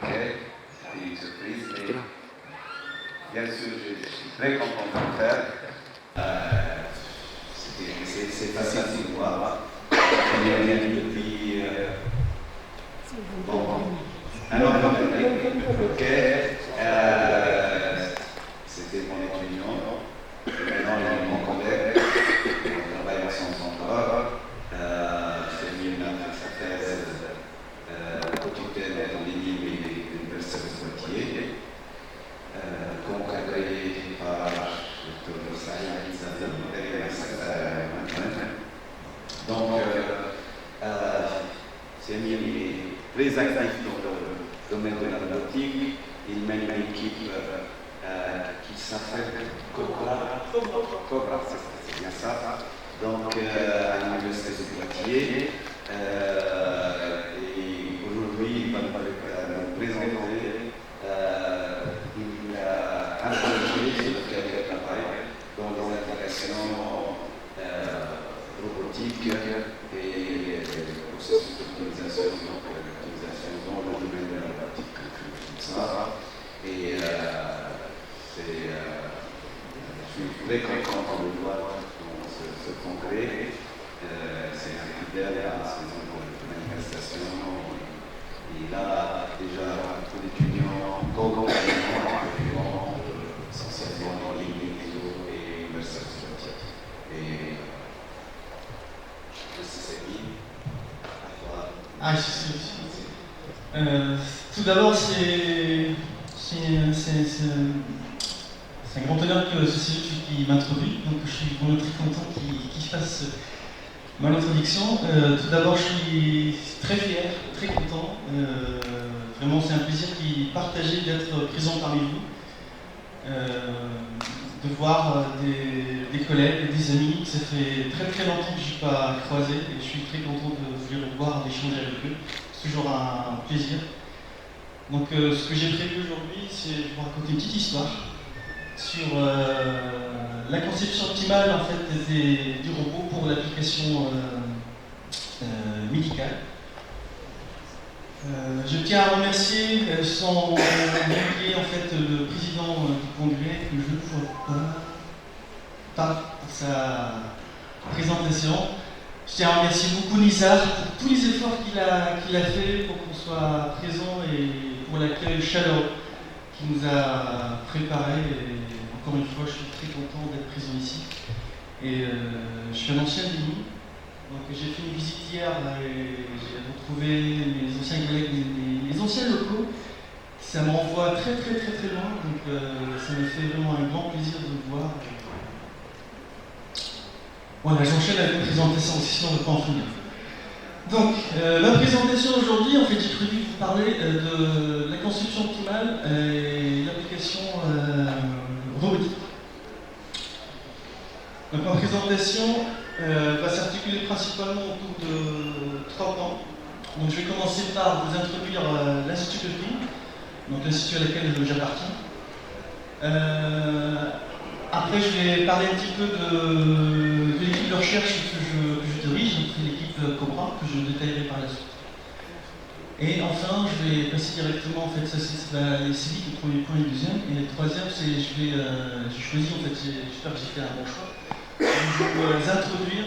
Ok, c'est une surprise, mais bien sûr, je suis très content de le faire. C'est facile de voir. On est venu depuis un an et demi. Ok, c'était mon étudiant. Maintenant, il est mon collègue. On travaille ensemble encore. J'ai mis sa thèse quotidienne en ligne de l'Université de Poitiers, concrétisée par le Dr Saïd Donc, c'est très actif dans le domaine de la robotique. Il mène une équipe qui s'appelle Cobra, c'est bien ça. Donc, à l'Université de Poitiers. Et aujourd'hui, il va nous présenter un projet sur lequel il travaille dans l'application robotique et le processus d'optimisation dans le domaine de la robotique. Et je suis très content de voir ce congrès. C'est un fidèle à la manifestation. Il a déjà beaucoup d'étudiants essentiellement en ligne et université. Et tout d'abord, c'est un grand honneur que ce soit qui m'introduit, donc je suis vraiment très content qu'il fasse mon introduction. Tout d'abord, je suis très fier, très content. Vraiment, c'est un plaisir partagé d'être présent parmi vous, de voir des collègues, des amis. Ça fait très très longtemps que je n'ai pas croisé et je suis très content de les revoir, d'échanger avec eux. C'est toujours un plaisir. Donc, ce que j'ai prévu aujourd'hui, c'est de vous raconter une petite histoire sur la conception optimale en fait, du robot pour l'application médicale. Je tiens à remercier sans oublier en fait le président du congrès que je ne vois pas pour sa présentation. Je tiens à remercier beaucoup Nizar pour tous les efforts qu'il a fait pour qu'on soit présent et pour l'accueil chaleureux qu'il nous a préparé. Et encore une fois, je suis très content d'être présent ici. Et je suis un ancien Béni. Donc j'ai fait une visite hier et j'ai retrouvé mes anciens collègues, les anciens locaux. Ça me renvoie très loin, donc ça me fait vraiment un grand plaisir de vous voir. Voilà, j'enchaîne avec une présentation, sinon on ne va pas en finir. Donc, la présentation aujourd'hui, en fait, j'ai prévu de vous parler de la construction optimale et l'application robotique. Donc, ma présentation va s'articuler principalement autour de 3 points. Donc, je vais commencer par vous introduire l'Institut de Ping, donc l'institut à laquelle j'appartiens. Après, je vais parler un petit peu de l'équipe de recherche que je dirige, donc l'équipe Cobra, que je détaillerai par la suite. Et enfin, je vais passer directement, en fait, ça c'est les civiques, le premier point et le deuxième. Et le troisième, c'est j'ai choisi, en fait, j'espère que j'ai fait un bon choix, de vous introduire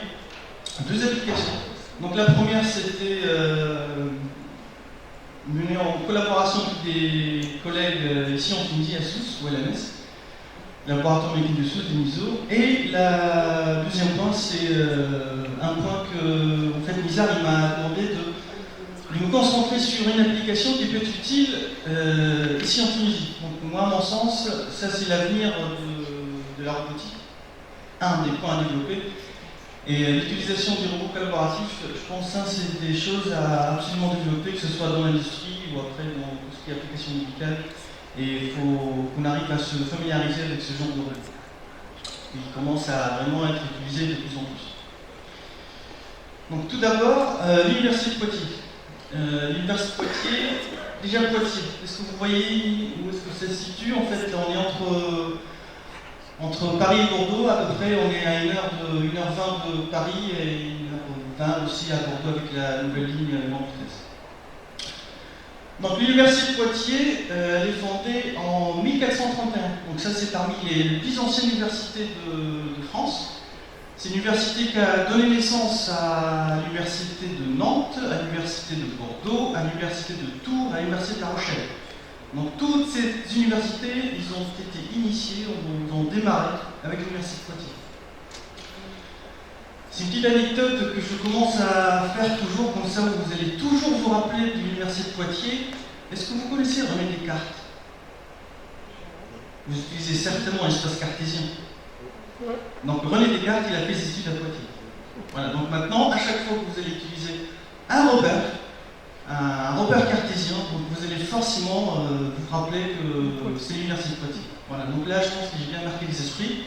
2 applications. Donc la première, c'était menée en collaboration avec des collègues ici en Tunisie, à Sousse, ou à la Messe. Laboratoire mécanique de Sousse, de MISO. Et le deuxième point, c'est un point que, en fait, Nizar m'a demandé de me concentrer sur une application qui peut être utile ici en Tunisie. Donc, moi, à mon sens, ça c'est l'avenir de la robotique, un des points à développer. Et l'utilisation des robots collaboratifs, je pense que ça, c'est des choses à absolument développer, que ce soit dans l'industrie ou après dans tout ce qui est application médicale. Et il faut qu'on arrive à se familiariser avec ce genre de robot. Il commence à vraiment être utilisé de plus en plus. Donc tout d'abord, l'Université de Poitiers. L'Université de Poitiers, déjà Poitiers, est-ce que vous voyez où est-ce que ça se situe? En fait, on est entre Paris et Bordeaux, à peu près, on est à 1h20 de Paris et 1h20 aussi à Bordeaux avec la nouvelle ligne Nantes-Metz. Donc l'université de Poitiers, elle est fondée en 1431. Donc ça c'est parmi les plus anciennes universités de France. C'est une université qui a donné naissance à l'université de Nantes, à l'université de Bordeaux, à l'université de Tours, à l'université de La Rochelle. Donc toutes ces universités, ils ont été initiés, ils ont démarré avec l'université de Poitiers. C'est une petite anecdote que je commence à faire toujours, comme ça vous allez toujours vous rappeler de l'université de Poitiers. Est-ce que vous connaissez René Descartes? Vous utilisez certainement l'espace cartésien. Donc René Descartes, il a fait ses études à Poitiers. Voilà, donc maintenant, à chaque fois que vous allez utiliser un repère cartésien, donc vous allez forcément vous rappeler que c'est l'université de Poitiers. Voilà, donc là je pense que j'ai bien marqué les esprits.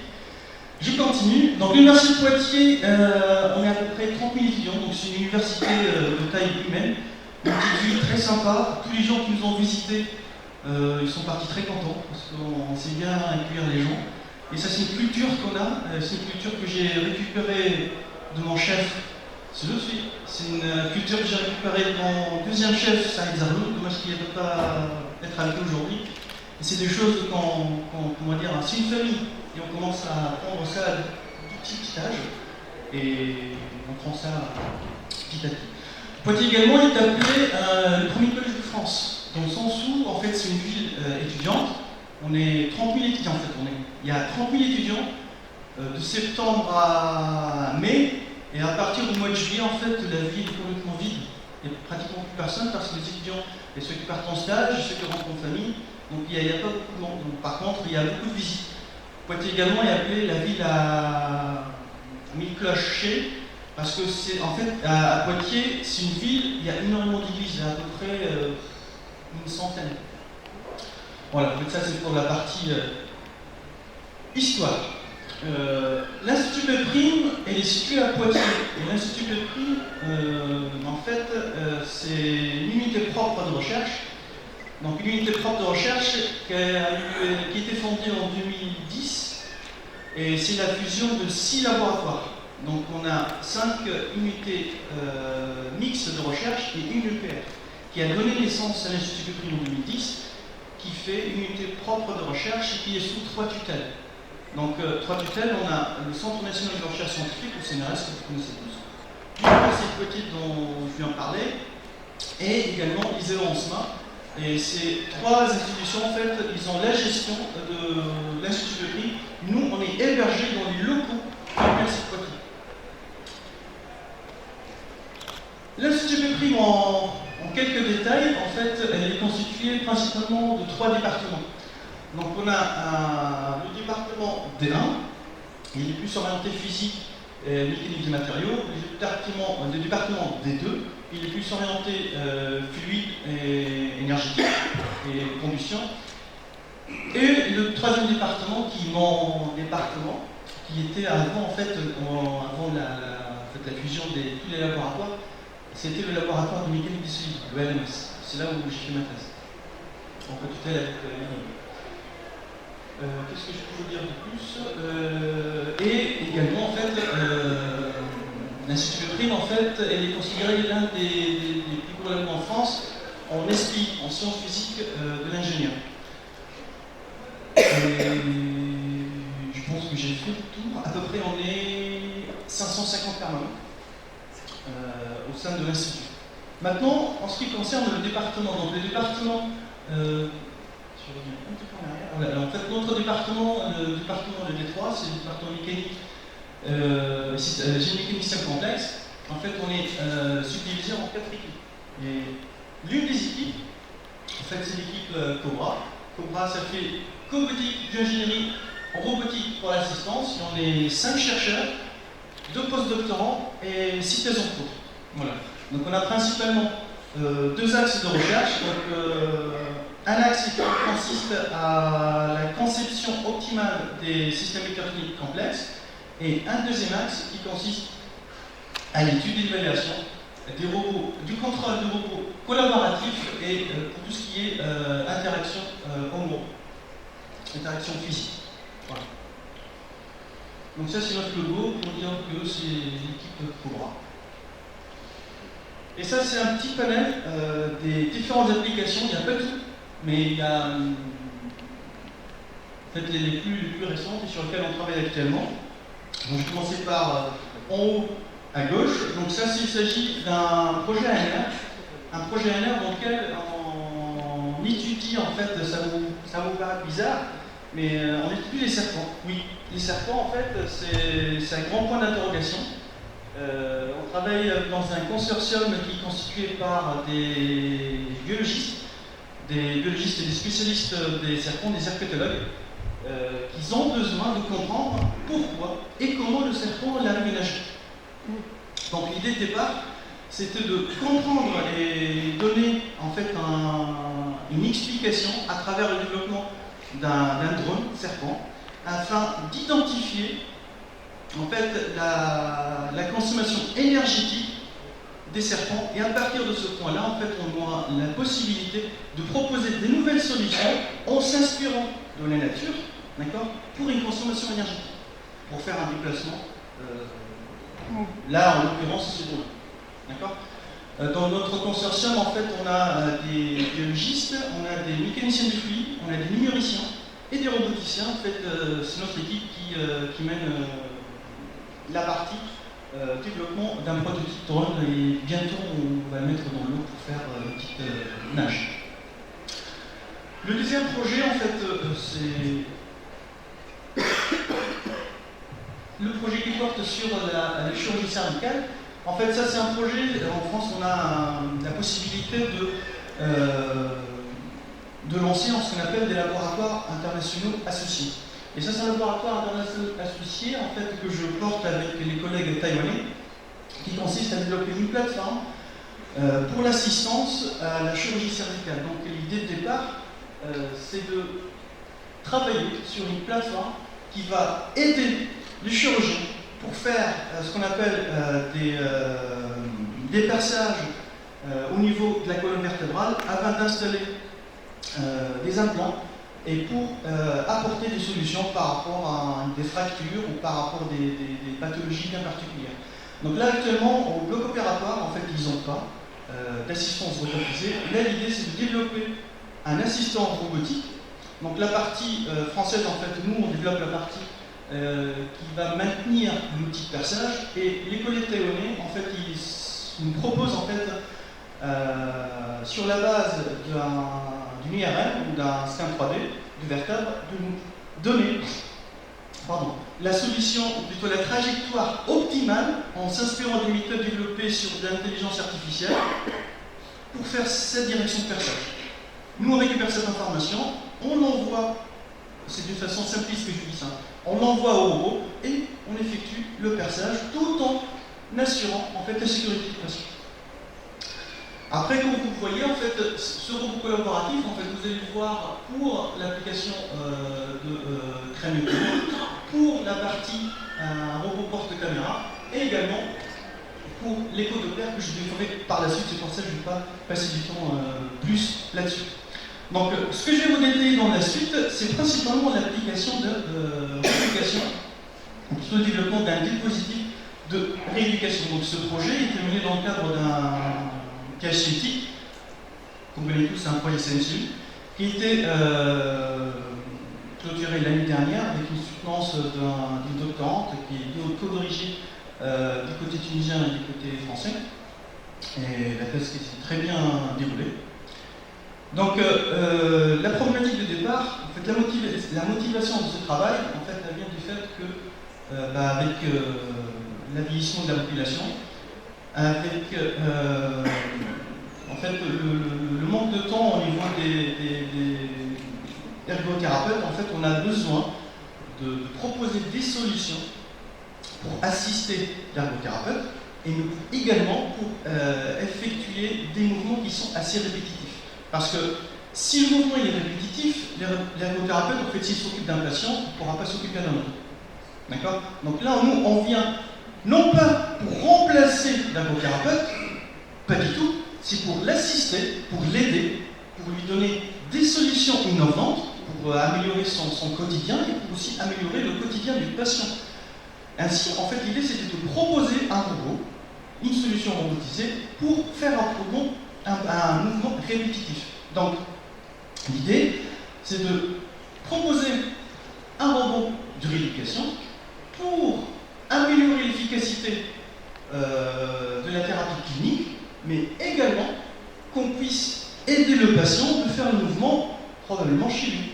Je continue. Donc l'université de Poitiers, on est à peu près 30 000 étudiants, donc c'est une université de taille humaine, une petite ville très sympa. Tous les gens qui nous ont visités, ils sont partis très contents, parce qu'on sait bien accueillir les gens. Et ça c'est une culture qu'on a, c'est une culture que j'ai récupérée de mon chef, c'est le suite. C'est une culture que j'ai récupérée de mon deuxième chef, Saïd Zarnouk, dommage qu'il ne peut pas être avec nous aujourd'hui. Et c'est des choses comment dire, c'est une famille. Et on commence à prendre ça à du petit âge, et on prend ça petit à petit. Poitiers également est appelé le premier collège de France, dans le sens où en fait c'est une ville étudiante. On est 30 000 étudiants en fait, il y a 30 000 étudiants de septembre à mai, et à partir du mois de juillet en fait la ville est complètement vide. Il n'y a pratiquement plus personne parce que les étudiants, et ceux qui partent en stage, ceux qui rentrent en famille, donc il n'y a pas beaucoup de monde. Donc, par contre il y a beaucoup de visites. Poitiers également est appelée la ville à mille clochers, parce que c'est en fait à Poitiers, c'est une ville, il y a énormément d'églises, il y a à peu près une centaine. Voilà, en fait ça c'est pour la partie histoire. L'Institut Péprime, elle est située à Poitiers. Et l'Institut Péprime, en fait, c'est une unité propre de recherche. Donc une unité propre de recherche qui a été fondée en 2010, et c'est la fusion de 6 laboratoires. Donc on a 5 unités mixtes de recherche et une EPR, qui a donné naissance à l'Institut Péprime en 2010, qui fait une unité propre de recherche et qui est sous 3 tutelles. Donc 3 tutelles, on a le Centre national de recherche scientifique, le CNRS, que vous connaissez tous, l'Université de Poitiers dont je viens de parler, et également l'ISEO-ANSMA. Et ces 3 institutions, en fait, ils ont la gestion de l'Institut Péprime. Nous, on est hébergés dans les locaux de l'Université de Poitiers. L'Institut Péprime, en quelques détails, en fait, elle est constituée principalement de 3 départements. Donc on a le département D1, il est plus orienté physique, mécanique des matériaux. Le département D2, il est plus orienté fluide et énergétique et combustion. Et le 3e département, qui est mon département, qui était avant, en fait, avant la fusion de tous les laboratoires, c'était le laboratoire de mécanique des solides, le LMS. C'est là où j'ai fait ma thèse. En co-tutelle avec qu'est-ce que je peux vous dire de plus? Et également, en fait, l'Institut Péprime, en fait, elle est considérée l'un des plus gros labos en France en SPI, en sciences physiques de l'ingénieur. Et je pense que j'ai fait le tour. À peu près, on est 550 permanents au sein de l'Institut. Maintenant, en ce qui concerne le département, donc le département, je reviens un petit peu en arrière. Voilà, en fait, notre département, le département de D3, c'est le département mécanique, génie mécanicien complexe. En fait, on est subdivisé en 4 équipes. Et l'une des équipes, en fait, c'est l'équipe Cobra. Cobra, ça fait robotique d'ingénierie, robotique pour l'assistance. Et on est 5 chercheurs, 2 postdoctorants et 6 thèses en cours. Voilà. Donc on a principalement 2 axes de recherche. Donc, un axe qui consiste à la conception optimale des systèmes mécaniques complexes, et un deuxième axe qui consiste à l'étude et l'évaluation des robots, du contrôle de robots collaboratifs et pour tout ce qui est interaction homo, interaction physique. Voilà. Donc ça c'est notre logo pour dire que c'est l'équipe Cobra. Et ça, c'est un petit panel des différentes applications. Il n'y a pas tout, mais il y a peut-être les plus récentes et sur lesquelles on travaille actuellement. Donc, je vais commencer par en haut à gauche. Donc ça, il s'agit d'un projet ANR. Un projet ANR dans lequel on étudie, en fait, ça vous paraît bizarre, mais on étudie les serpents. Oui, les serpents, en fait, c'est un grand point d'interrogation. On travaille dans un consortium qui est constitué par des biologistes et des spécialistes des serpents, des herpétologues, qui ont besoin de comprendre pourquoi et comment le serpent arrive à nager. Donc l'idée de départ, c'était de comprendre et donner en fait une explication à travers le développement d'un drone serpent, afin d'identifier en fait la consommation énergétique des serpents, et à partir de ce point-là, en fait, on aura la possibilité de proposer des nouvelles solutions en s'inspirant de la nature, d'accord, pour une consommation énergétique, pour faire un déplacement. Là, en l'occurrence, c'est drone, d'accord. Dans notre consortium, en fait, on a des biologistes, on a des mécaniciens du fluide, on a des numériciens et des roboticiens. En fait, c'est notre équipe qui mène la partie développement d'un prototype drone, et bientôt on va le mettre dans l'eau pour faire une petite nage. Le deuxième projet, en fait, c'est le projet qui porte sur la chirurgie cervicale. En fait, ça c'est un projet, en France on a la possibilité de lancer ce qu'on appelle des laboratoires internationaux associés. Et ça, c'est un laboratoire international associé, en fait, que je porte avec les collègues taïwanais, qui consiste à développer une plateforme pour l'assistance à la chirurgie cervicale. Donc l'idée de départ, c'est de travailler sur une plateforme qui va aider les chirurgiens pour faire ce qu'on appelle des perçages au niveau de la colonne vertébrale, afin d'installer des implants et pour apporter des solutions par rapport à des fractures ou par rapport à des pathologies bien particulières. Donc là, actuellement, au bloc opératoire, en fait, ils n'ont pas d'assistance robotisée. Là, l'idée, c'est de développer un assistant robotique. Donc la partie française, en fait, nous, on développe la partie qui va maintenir l'outil de perçage, et les collègues taïwanais, en fait, ils nous proposent, en fait, sur la base d'une IRM ou d'un scan 3D du vertèbre, de nous donner la solution, plutôt la trajectoire optimale, en s'inspirant des méthodes développées sur de l'intelligence artificielle pour faire cette direction de perçage. Nous, on récupère cette information, on l'envoie, c'est d'une façon simpliste que je dis ça, on l'envoie au robot et on effectue le perçage tout en assurant en fait la sécurité du patient. Après, comme vous voyez, en fait, ce robot collaboratif, en fait, vous allez le voir pour l'application de crème pour la partie robot porte-caméra, et également pour l'écho Doppler que je développerai par la suite. C'est pour ça que je ne vais pas passer du temps plus là-dessus. Donc, ce que je vais vous détailler dans la suite, c'est principalement l'application de rééducation, plutôt le développement d'un dispositif de rééducation. Donc, ce projet était mené dans le cadre d'un cage scientifique, qu'on connaît tous, c'est un projet SNCU, qui était clôturé l'année dernière avec une soutenance d'une doctorante qui est co-dirigée du côté tunisien et du côté français. Et la thèse qui s'est très bien déroulée. Donc la problématique de départ, en fait, la motivation de ce travail, en fait, elle vient du fait que, avec le vieillissement de la population, avec en fait, le manque de temps au niveau des ergothérapeutes, en fait, on a besoin de proposer des solutions pour assister l'ergothérapeute, et également pour effectuer des mouvements qui sont assez répétitifs. Parce que si le mouvement est répétitif, l'ergothérapeute, en fait, s'il s'occupe d'un patient, il ne pourra pas s'occuper d'un autre. D'accord? Donc là, nous, on vient non pas pour remplacer l'ergothérapeute, pas du tout, c'est pour l'assister, pour l'aider, pour lui donner des solutions innovantes, pour améliorer son quotidien et pour aussi améliorer le quotidien du patient. Ainsi, en fait, l'idée, c'était de proposer un robot une solution robotisée pour faire un mouvement répétitif. Donc, l'idée, c'est de proposer un robot de rééducation pour améliorer l'efficacité de la thérapie clinique, mais également qu'on puisse aider le patient de faire le mouvement probablement chez lui.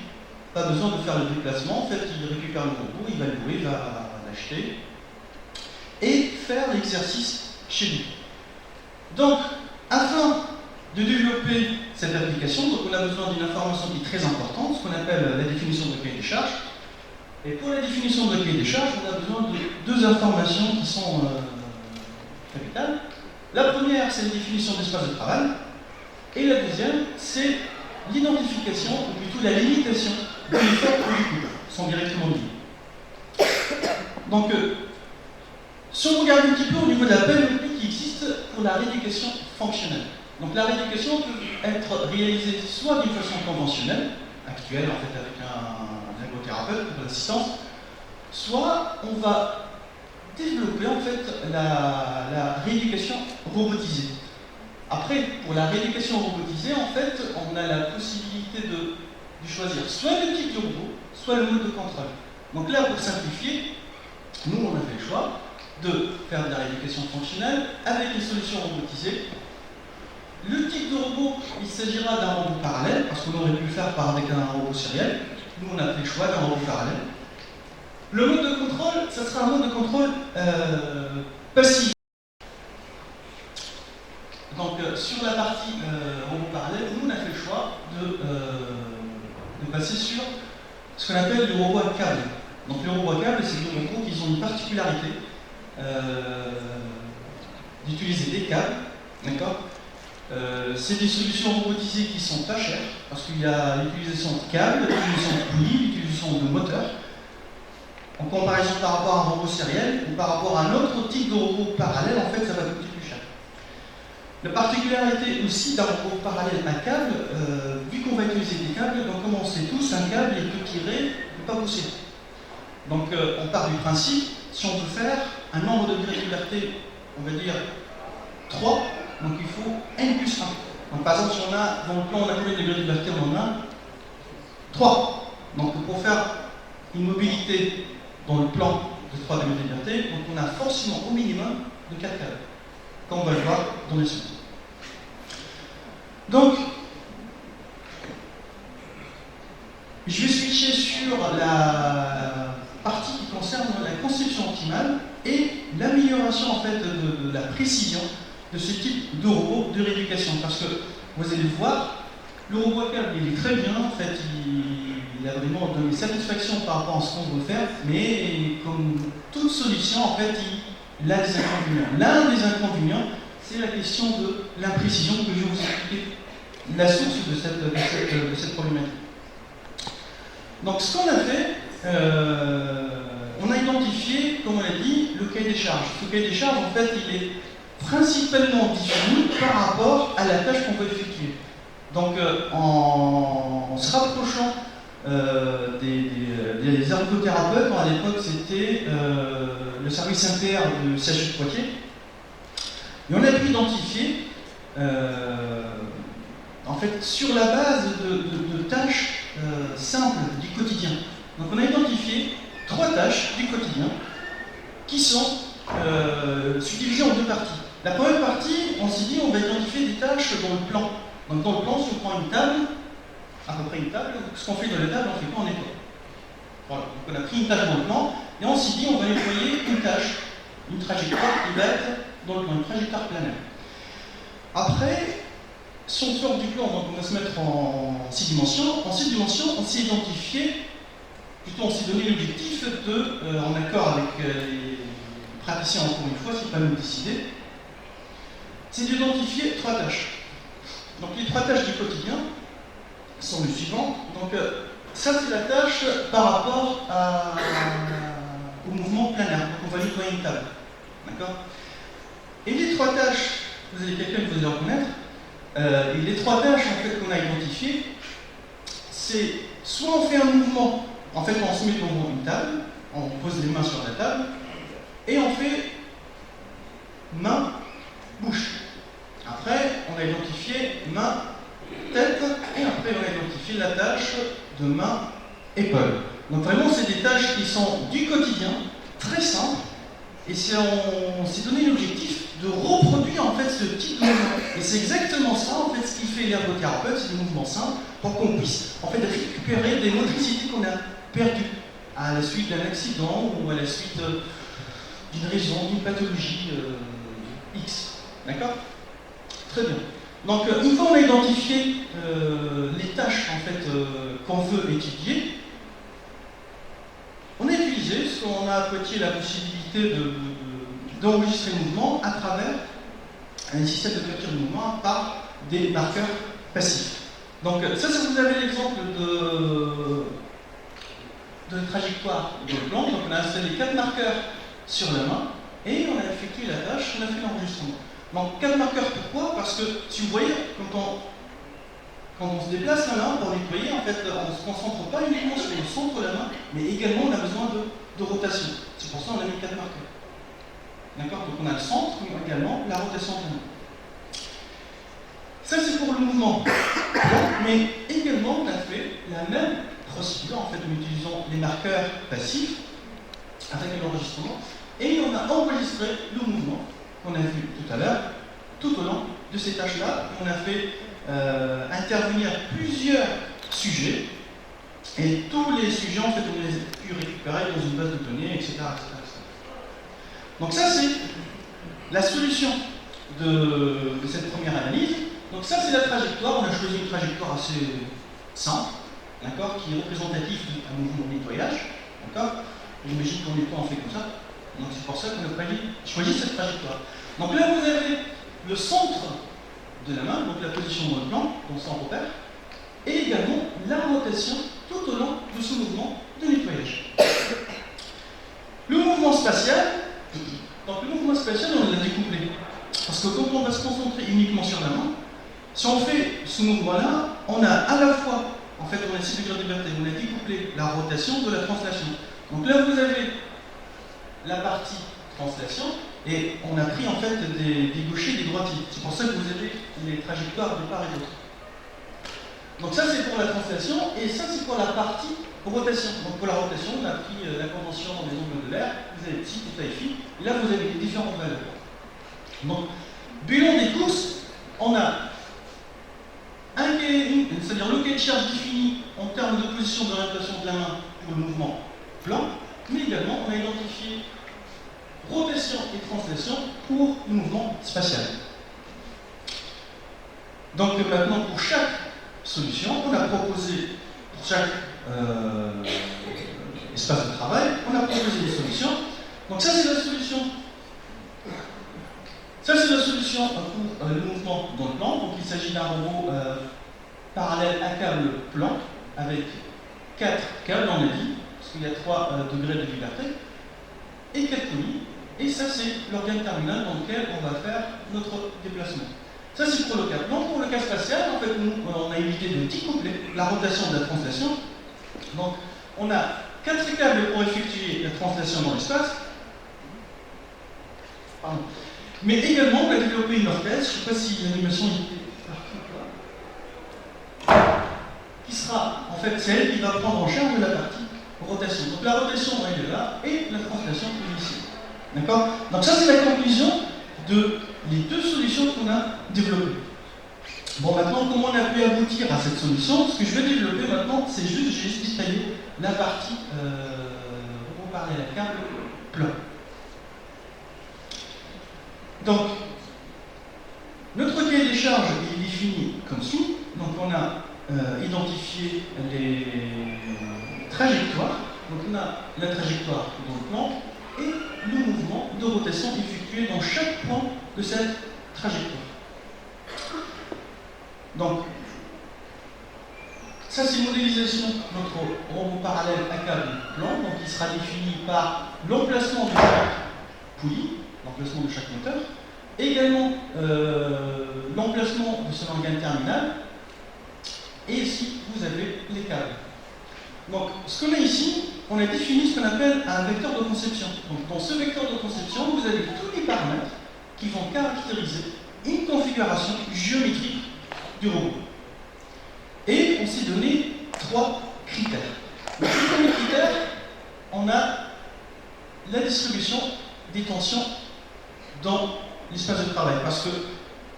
Pas besoin de faire le déplacement, en fait, il récupère le robot, il va le louer, il va l'acheter, et faire l'exercice chez lui. Donc, afin de développer cette application, donc on a besoin d'une information qui est très importante, ce qu'on appelle la définition de cahier des charges. Et pour la définition de cahier des charges, on a besoin de deux informations qui sont capitales. La première, c'est la définition d'espace de travail, et la deuxième, c'est l'identification, ou plutôt la limitation de l'effort produit, sont directement liés. Donc, si on regarde un petit peu au niveau de la panoplie qui existe pour la rééducation fonctionnelle. Donc la rééducation peut être réalisée soit d'une façon conventionnelle, actuelle en fait avec un ergothérapeute pour l'assistance, soit on va développer en fait la rééducation robotisée. Après, pour la rééducation robotisée, en fait, on a la possibilité de choisir soit le type de robot, soit le mode de contrôle. Donc là, pour simplifier, nous on a fait le choix de faire de la rééducation fonctionnelle avec une solution robotisée. Le type de robot, il s'agira d'un robot parallèle, parce qu'on aurait pu le faire avec un robot seriel. Nous, on a fait le choix d'un robot parallèle. Le mode de contrôle, ça sera un mode de contrôle passif. Donc, sur la partie robot parallèle, nous, on a fait le choix de passer sur ce qu'on appelle le robot à câble. Donc, les robots à câble, c'est des robots qui ont une particularité d'utiliser des câbles, d'accord. C'est des solutions robotisées qui sont pas chères, parce qu'il y a l'utilisation de câbles, l'utilisation de poulies, l'utilisation de moteurs. En comparaison par rapport à un robot seriel ou par rapport à un autre type de robot parallèle, en fait, ça va coûter plus cher. La particularité aussi d'un robot parallèle à câble, vu qu'on va utiliser des câbles, donc comme on sait tous, un câble est tout tiré, ne peut pas pousser. Donc on part du principe, si on veut faire un nombre de degrés de liberté, on va dire 3, donc il faut n plus 1. Donc par exemple, si on a, dans le plan, on a combien de degrés de liberté, on en a 3. Donc pour faire une mobilité dans le plan de 3 degrés de liberté, donc on a forcément au minimum de 4 câbles, comme on va le voir dans les suites. Donc, je vais switcher sur la partie qui concerne la conception optimale et l'amélioration en fait de la précision de ce type de robot de rééducation. Parce que vous allez le voir, le robot à câble il est très bien, en fait, il a vraiment donné satisfaction par rapport à ce qu'on veut faire, mais comme toute solution, en fait, il a des inconvénients. L'un des inconvénients, c'est la question de l'imprécision que je vais vous expliquer, la source de cette problématique. Donc ce qu'on a fait, on a identifié, comme on l'a dit, le cahier des charges. Ce cahier des charges, en fait, il est principalement défini par rapport à la tâche qu'on veut effectuer. Donc en se rapprochant des ergothérapeutes, à l'époque c'était le service inter de CHU de Poitiers, et on a pu identifier en fait sur la base de tâches simples du quotidien. Donc on a identifié 3 tâches du quotidien qui sont subdivisées en 2 parties. La première partie, on s'est dit on va identifier des tâches dans le plan. Donc dans le plan, si on prend une table, à peu près une table, ce qu'on fait dans la table, on fait quoi? On nettoie. Voilà, donc on a pris une tâche dans le plan, et on s'est dit on va nettoyer une tâche, une trajectoire qui va être dans le plan, une trajectoire planaire. Après, si on sort du plan, donc on va se mettre en 6 dimensions. En 6 dimensions, on s'est identifié, plutôt on s'est donné l'objectif de, en accord avec les praticiens encore une fois, c'est pas nous décider, c'est d'identifier 3 tâches. Donc les 3 tâches du quotidien sont les suivantes. Donc ça c'est la tâche par rapport au mouvement planaire. Donc on va nettoyer une table. D'accord? Et les 3 tâches, vous avez quelqu'un que vous allez reconnaître, et les 3 tâches en fait qu'on a identifiées, c'est soit on fait un mouvement, en fait on se met devant une table, on pose les mains sur la table, et on fait main a identifié main, tête, et après on a identifié la tâche de main, épaule. Donc vraiment, c'est des tâches qui sont du quotidien, très simples, et on s'est donné l'objectif de reproduire en fait ce type de mouvement. Et c'est exactement ça en fait ce qui fait l'ergothérapeute, c'est des mouvements simples pour qu'on puisse en fait récupérer des motricités qu'on a perdues à la suite d'un accident ou à la suite d'une raison, d'une pathologie X. D'accord? Très bien. Donc une fois qu'on a identifié les tâches en fait qu'on veut étudier, on a utilisé ce qu'on a à Poitiers la possibilité d'enregistrer le mouvement à travers un système de capture de mouvement par des marqueurs passifs. Donc ça vous avez l'exemple de trajectoire de plan. Donc on a installé 4 marqueurs sur la main et on a effectué la tâche, on a fait l'enregistrement. Donc 4 marqueurs, pourquoi? Parce que si vous voyez, quand on se déplace la main pour nettoyer, en fait, on ne se concentre pas uniquement sur le centre de la main, mais également on a besoin de rotation. C'est pour ça qu'on a mis 4 marqueurs. D'accord? Donc on a le centre, mais également la rotation de la main. Ça c'est pour le mouvement. Mais également on a fait la même procédure, en fait, en utilisant les marqueurs passifs avec l'enregistrement, et on a enregistré le mouvement qu'on a vu tout à l'heure, tout au long de ces tâches-là. On a fait intervenir plusieurs sujets, et tous les sujets, en fait, on les a pu récupérer dans une base de données, etc. Donc ça, c'est la solution de cette première analyse. Donc ça, c'est la trajectoire. On a choisi une trajectoire assez simple, d'accord, qui est représentative d'un mouvement de nettoyage, d'accord. J'imagine qu'on nettoie, on fait comme ça. Donc c'est pour ça qu'on a choisi cette trajectoire. Donc là, vous avez le centre de la main, donc la position dans le plan, dont ça on repère, et également la rotation tout au long de ce mouvement de nettoyage. Le mouvement spatial, donc le mouvement spatial, on l'a découplé. Parce que quand on va se concentrer uniquement sur la main, si on fait ce mouvement-là, on a à la fois, en fait, on a 6 degrés de liberté, on a découplé la rotation de la translation. Donc là, vous avez la partie translation, et on a pris en fait des gauchers et des droitiers. C'est pour ça que vous avez les trajectoires de part et d'autre. Donc ça c'est pour la translation, et ça c'est pour la partie rotation. Donc pour la rotation, on a pris la convention des angles de l'air, vous avez psi, θ et phi, et là vous avez les différentes valeurs. Donc, bilan des courses, on a c'est-à-dire le cahier de charge défini en termes de position d'orientation de la main pour le mouvement plan, mais également on a identifié rotation et translation pour le mouvement spatial. Donc maintenant, pour chaque solution, on a proposé, pour chaque espace de travail, on a proposé des solutions. Donc ça c'est la solution. Ça c'est la solution pour le mouvement dans le plan. Donc il s'agit d'un robot parallèle à câble plan avec 4 câbles, on a dit, parce qu'il y a 3 degrés de liberté, et 4 commis. Et ça, c'est l'organe terminal dans lequel on va faire notre déplacement. Ça, c'est pour le cas plan. Pour le cas spatial, en fait, nous, on a évité de découpler la rotation de la translation. Donc, on a 4 câbles pour effectuer la translation dans l'espace. Mais également, on a développé une orthèse, je ne sais pas si l'animation était qui sera, en fait, celle qui va prendre en charge la partie rotation. Donc, la rotation, elle est là, et la translation est ici. D'accord? Donc ça, c'est la conclusion de les 2 solutions qu'on a développées. Bon, maintenant, comment on a pu aboutir à cette solution? Ce que je vais développer maintenant, c'est juste détailler la partie on parlait à câble plan. Donc, notre cahier des charges est défini comme suit. Donc, on a identifié les trajectoires. Donc, on a la trajectoire dans le plan et le mouvement de rotation effectué dans chaque point de cette trajectoire. Donc, ça c'est une modélisation de notre robot parallèle à câble plan, donc il sera défini par l'emplacement de chaque poulie, l'emplacement de chaque moteur, et également l'emplacement de son organe terminal, et ici vous avez les câbles. Donc, ce qu'on a ici, on a défini ce qu'on appelle un vecteur de conception. Donc, dans ce vecteur de conception, vous avez tous les paramètres qui vont caractériser une configuration géométrique du robot. Et on s'est donné 3 critères. Le premier critère, on a la distribution des tensions dans l'espace de travail. Parce que,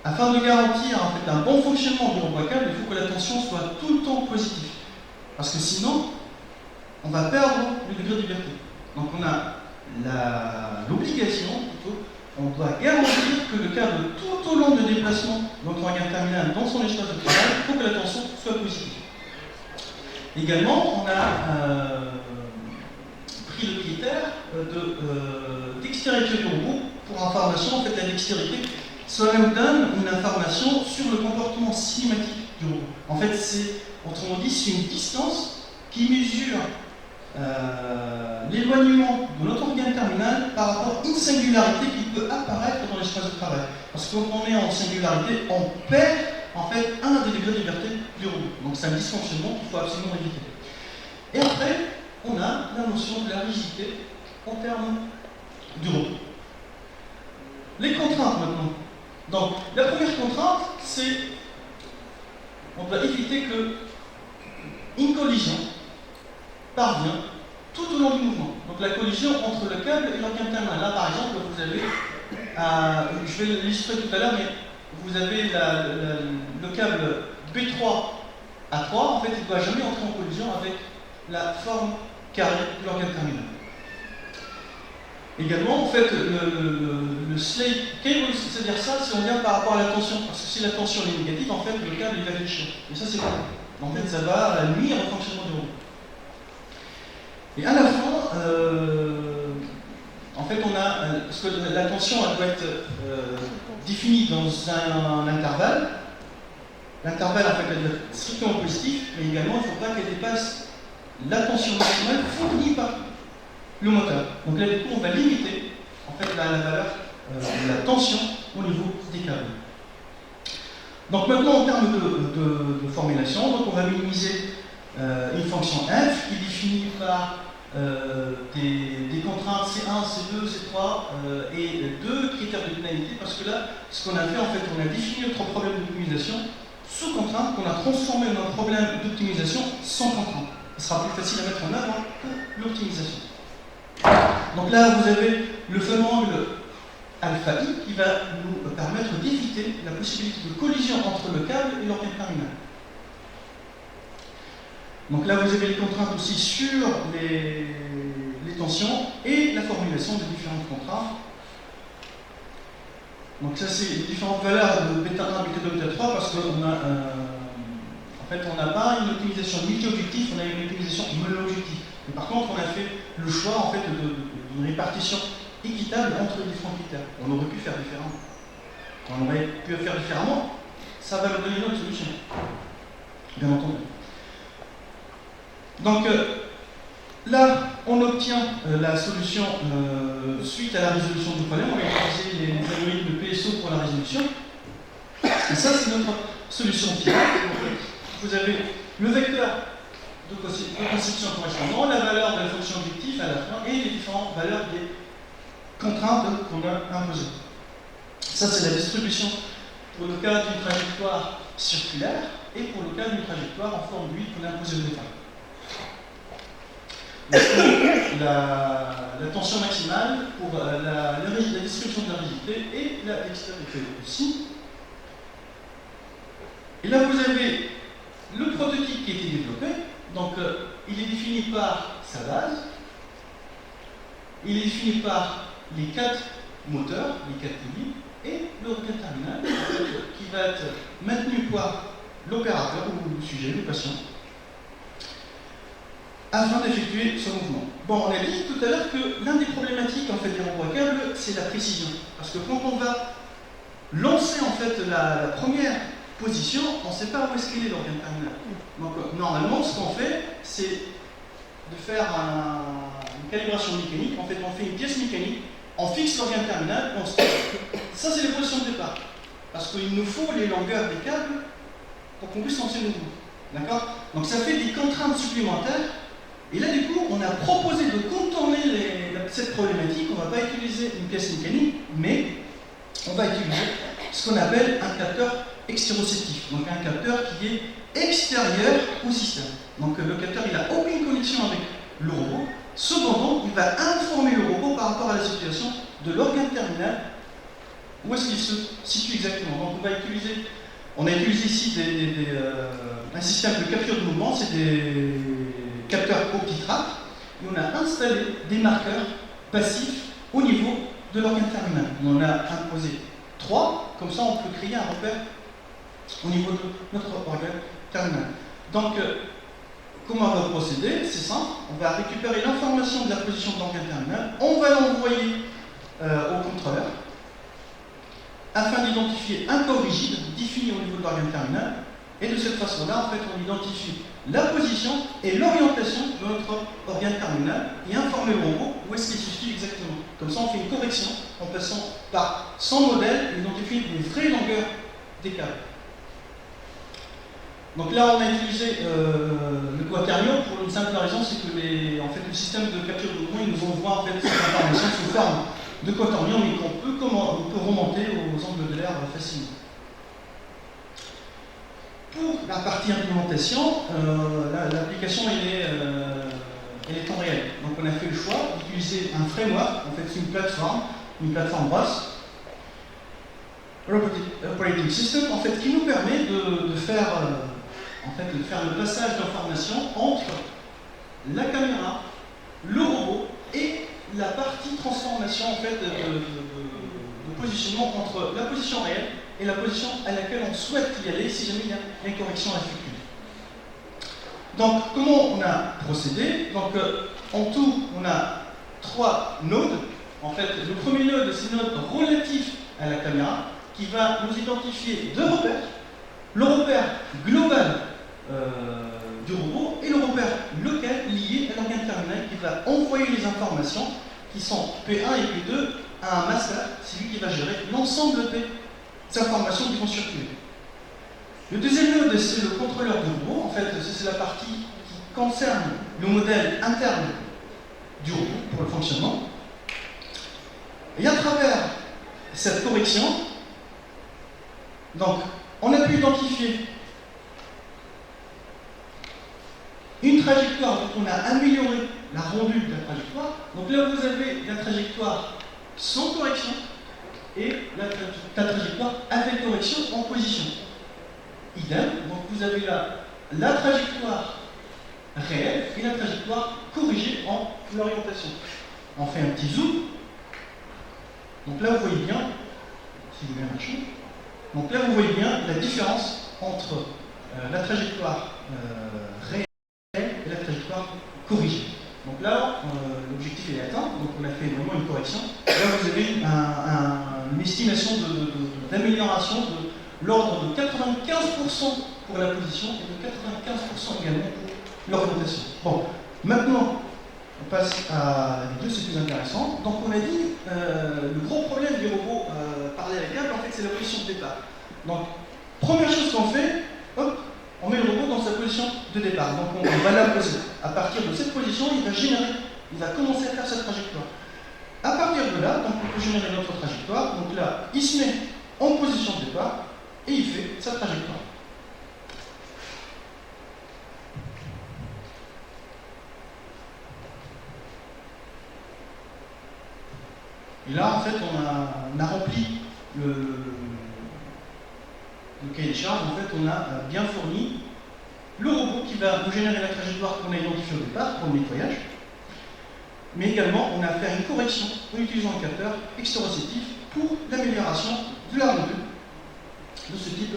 afin de garantir en fait, un bon fonctionnement du robot à câble, il faut que la tension soit tout le temps positive. Parce que sinon, on va perdre le degré de liberté. Donc on a l'obligation, plutôt, on doit garantir que le câble, tout au long du déplacement de notre organe terminal dans son espace de travail, il faut que la tension soit positive. Également, on a pris le critère dextérité du robot pour information. En fait, la dextérité, cela nous donne une information sur le comportement cinématique du robot. En fait, autrement dit, c'est une distance qui mesure l'éloignement de notre organe terminal par rapport à une singularité qui peut apparaître dans l'espace de travail. Parce que quand on est en singularité, on perd en fait un des degrés de liberté du robot. Donc c'est un dysfonctionnement qu'il faut absolument éviter. Et après, on a la notion de la rigidité en termes du robot. Les contraintes maintenant. Donc la première contrainte, c'est on doit éviter que une collision parvient tout au long du mouvement. Donc la collision entre le câble et l'organe terminal. Là par exemple, vous avez, je vais l'illustrer tout à l'heure, mais vous avez le câble B3 à 3, en fait il ne doit jamais entrer en collision avec la forme carrée de l'organe terminal. Également, en fait, le slave cable, c'est-à-dire ça, si on regarde par rapport à la tension, parce que si la tension est négative, en fait, le câble il va fléchir. Et ça, c'est pas bon. En fait, ça va nuire au fonctionnement du robot. Et à la fin, en fait, on a, parce que la tension elle doit être définie dans un intervalle. L'intervalle, en fait, elle doit être strictement positif, mais également, il ne faut pas qu'elle dépasse la tension maximale fournie par le moteur. Donc là, du coup, on va limiter en fait, la valeur de la tension au niveau des câbles. Donc maintenant, en termes de formulation, donc on va minimiser une fonction f qui est définie par des contraintes C1, C2, C3 et 2 critères de pénalité, parce que là, ce qu'on a fait, en fait, on a défini notre problème d'optimisation sous contrainte, qu'on a transformé en un problème d'optimisation sans contrainte. Ce sera plus facile à mettre en œuvre pour l'optimisation. Donc là, vous avez le fameux angle alpha i qui va nous permettre d'éviter la possibilité de collision entre le câble et l'organe terminal. Donc là, vous avez les contraintes aussi sur les tensions et la formulation des différentes contraintes. Donc ça, c'est les différentes valeurs de bêta 1, bêta 2, bêta 3, parce qu'on a, en fait, on n'a pas une optimisation multi-objectif, on a une optimisation mono-objectif. Mais par contre, on a fait le choix en fait, d'une répartition équitable entre les différents critères. On aurait pu faire différemment. On aurait pu faire différemment, ça va nous donner une autre solution. Bien entendu. Donc là, on obtient la solution suite à la résolution du problème. On va utiliser les algorithmes de PSO pour la résolution. Et ça, c'est notre solution finale. Vous avez le vecteur de conception correspondant, la valeur de la fonction objectif à la fin et les différentes valeurs des contraintes qu'on a imposées. Ça, c'est la distribution pour le cas d'une trajectoire circulaire et pour le cas d'une trajectoire en forme d'huile qu'on a imposée au départ. La tension maximale pour la distribution de la rigidité et la dextérité aussi. Et là, vous avez le prototype qui a été développé. Donc, il est défini par sa base, il est défini par les 4 moteurs, les 4 lignes, et l'organe terminal qui va être maintenu par l'opérateur ou le sujet, le patient, afin d'effectuer ce mouvement. Bon, on a dit tout à l'heure que l'un des problématiques en fait, des robots à câble, c'est la précision. Parce que quand on va lancer en fait, la première position, on ne sait pas où est-ce qu'il est l'organe terminal. Donc normalement, ce qu'on fait, c'est de faire une calibration mécanique. En fait, on fait une pièce mécanique, on fixe l'organe terminal, on stoppe. Ça, c'est les positions de départ. Parce qu'il nous faut les longueurs des câbles pour qu'on puisse lancer le mouvement. D'accord? Donc ça fait des contraintes supplémentaires. Et là, du coup, on a proposé de contourner cette problématique. On ne va pas utiliser une pièce mécanique, mais on va utiliser ce qu'on appelle un capteur extéroceptif, donc un capteur qui est extérieur au système. Donc le capteur il n'a aucune connexion avec le robot, cependant il va informer le robot par rapport à la situation de l'organe terminal, où est-ce qu'il se situe exactement. Donc on a utilisé ici un système de capture de mouvement, c'est des capteurs OptiTrack, et on a installé des marqueurs passifs au niveau de l'organe terminal. On en a imposé 3, comme ça on peut créer un repère au niveau de notre organe terminal. Donc, comment on va procéder? C'est simple, on va récupérer l'information de la position de l'organe terminal, on va l'envoyer au contrôleur, afin d'identifier un corps rigide défini au niveau de l'organe terminal, et de cette façon-là, en fait, on identifie la position et l'orientation de notre organe terminal et informer le robot où est-ce qu'il se situe exactement. Comme ça, on fait une correction en passant par son modèle et identifier les vraies longueurs des câbles. Donc là, on a utilisé le quaternion pour une simple raison, c'est que le système de capture de mouvement, il nous envoie en fait cette information sous forme de quaternion, mais qu'on peut remonter aux angles de l'air facilement. Pour la partie implémentation, l'application elle est en réel. Donc on a fait le choix d'utiliser un framework, en fait c'est une plateforme basse, Robotic Operating System, en fait, qui nous permet de faire le passage d'informations entre la caméra, le robot et la partie transformation en fait, de positionnement entre la position réelle et la position à laquelle on souhaite y aller si jamais il y a une correction à effectuer. Donc, comment on a procédé? Donc, en tout, on a 3 nodes. En fait, le premier node, c'est le node relatif à la caméra qui va nous identifier 2 repères. Le repère global du robot et le repère local lié à l'organe terminal qui va envoyer les informations qui sont P1 et P2 à un master, c'est lui qui va gérer l'ensemble des informations qui vont circuler. Le deuxième node, c'est le contrôleur du robot. En fait, c'est la partie qui concerne le modèle interne du robot pour le fonctionnement. Et à travers cette correction, donc, on a pu identifier une trajectoire, donc on a amélioré la rendue de la trajectoire. Donc là, vous avez la trajectoire sans correction et la trajectoire avec correction en position. Idem, donc vous avez là la trajectoire réelle et la trajectoire corrigée en orientation. On fait un petit zoom. Donc là, vous voyez bien, si vous voulez un champ, donc là, vous voyez bien la différence entre la trajectoire réelle et la trajectoire corrigée. Donc là, l'objectif est atteint, donc on a fait vraiment une correction. Là, vous avez une estimation d'amélioration de l'ordre de 95% pour la position et de 95% également pour l'orientation. Bon, maintenant, on passe à la vidéo, c'est plus intéressant. Donc on a dit, le gros problème du robot parler à la câble, en fait, c'est la position de départ. Donc, première chose qu'on fait, hop, on met le robot dans sa position de départ. Donc on va la poser. À partir de cette position, il va commencer à faire sa trajectoire. À partir de là, donc, on peut générer notre trajectoire. Donc là, il se met en position de départ et il fait sa trajectoire. Et là, en fait, on a rempli le cahier de charge. En fait, on a bien fourni le robot qui va nous générer la trajectoire qu'on a identifiée au départ pour le nettoyage. Mais également, on a fait une correction en utilisant un capteur extéroceptif pour l'amélioration de la rendue de ce type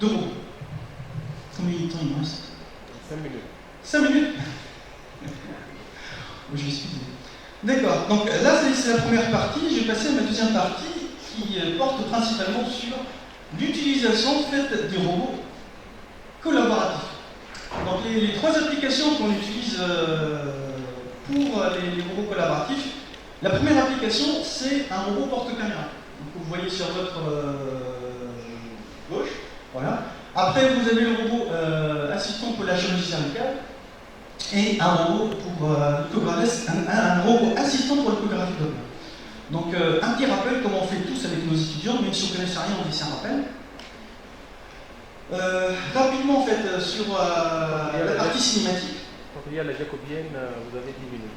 de robot. Combien de temps il me reste? 5 minutes. 5 minutes. Je vais expliquer. D'accord, donc là c'est la première partie, je vais passer à ma deuxième partie qui porte principalement sur l'utilisation faite des robots collaboratifs. Donc les 3 applications qu'on utilise pour les robots collaboratifs, la première application c'est un robot porte-caméra. Donc vous voyez sur votre gauche, voilà. Après vous avez le robot assistant pour la chirurgie cervicale. Et un robot assistant pour l'échographie Doppler. Donc un petit rappel, comme on fait tous avec nos étudiants, même si on ne connaissait rien, on dit c'est un rappel. Rapidement en fait, sur la partie cinématique. Quand il y a la jacobienne, vous avez 10 minutes.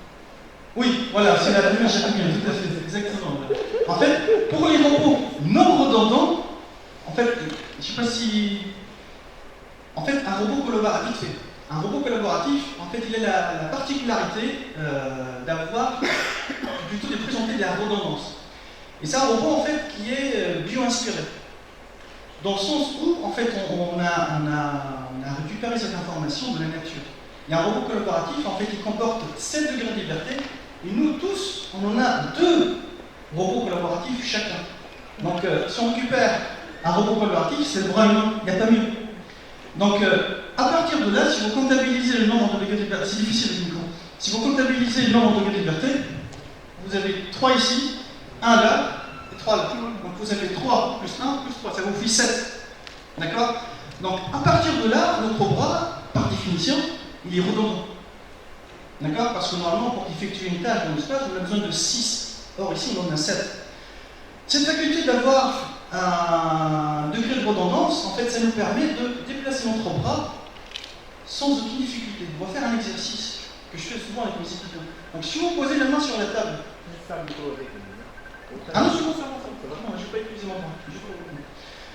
Oui, voilà, c'est la première jacobienne, tout à fait, exactement. En fait, pour les robots non redondants, en fait, je ne sais pas si... En fait, un robot collaboratif, en fait, il a la particularité d'avoir, plutôt de présenter de la redondance. Et c'est un robot, en fait, qui est bio-inspiré. Dans le sens où, en fait, on a récupéré cette information de la nature. Il y a un robot collaboratif, en fait, qui comporte 7 degrés de liberté, et nous tous, on en a 2 robots collaboratifs chacun. Donc, si on récupère un robot collaboratif, c'est le bras humain, il n'y a pas mieux. Donc, à partir de là, si vous comptabilisez le nombre de degrés de liberté, c'est difficile le micro, si vous comptabilisez le nombre de degrés de liberté, vous avez 3 ici, 1 là, et 3 là. Donc vous avez 3 plus 1 plus 3, ça vous fait 7. D'accord? Donc, à partir de là, notre bras, par définition, il est redondant. D'accord? Parce que normalement, pour effectuer une tâche dans l'espace, on a besoin de 6. Or, ici, on en a 7. Cette faculté d'avoir un degré de redondance, en fait, ça nous permet de déplacer notre bras sans aucune difficulté. On va faire un exercice que je fais souvent avec mes étudiants. Donc, si vous posez la main sur la table. Ah non, c'est bon, non, je ne vais pas utiliser mon bras.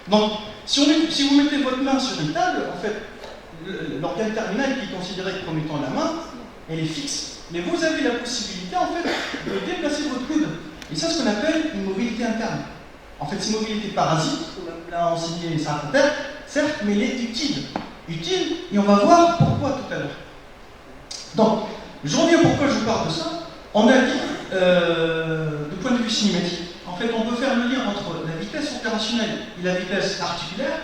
Donc, si vous mettez votre main sur une table, en fait, l'organe terminal qui est considéré comme étant la main, elle est fixe. Mais vous avez la possibilité, en fait, de déplacer votre coude. Et ça, c'est ce qu'on appelle une mobilité interne. En fait, c'est une mobilité parasite, on l'a enseigné ça à terre, certes, mais elle est utile. Utile, et on va voir pourquoi tout à l'heure. Donc, je reviens pourquoi je vous parle de ça. On a dit, du point de vue cinématique, en fait, on peut faire le lien entre la vitesse opérationnelle et la vitesse articulaire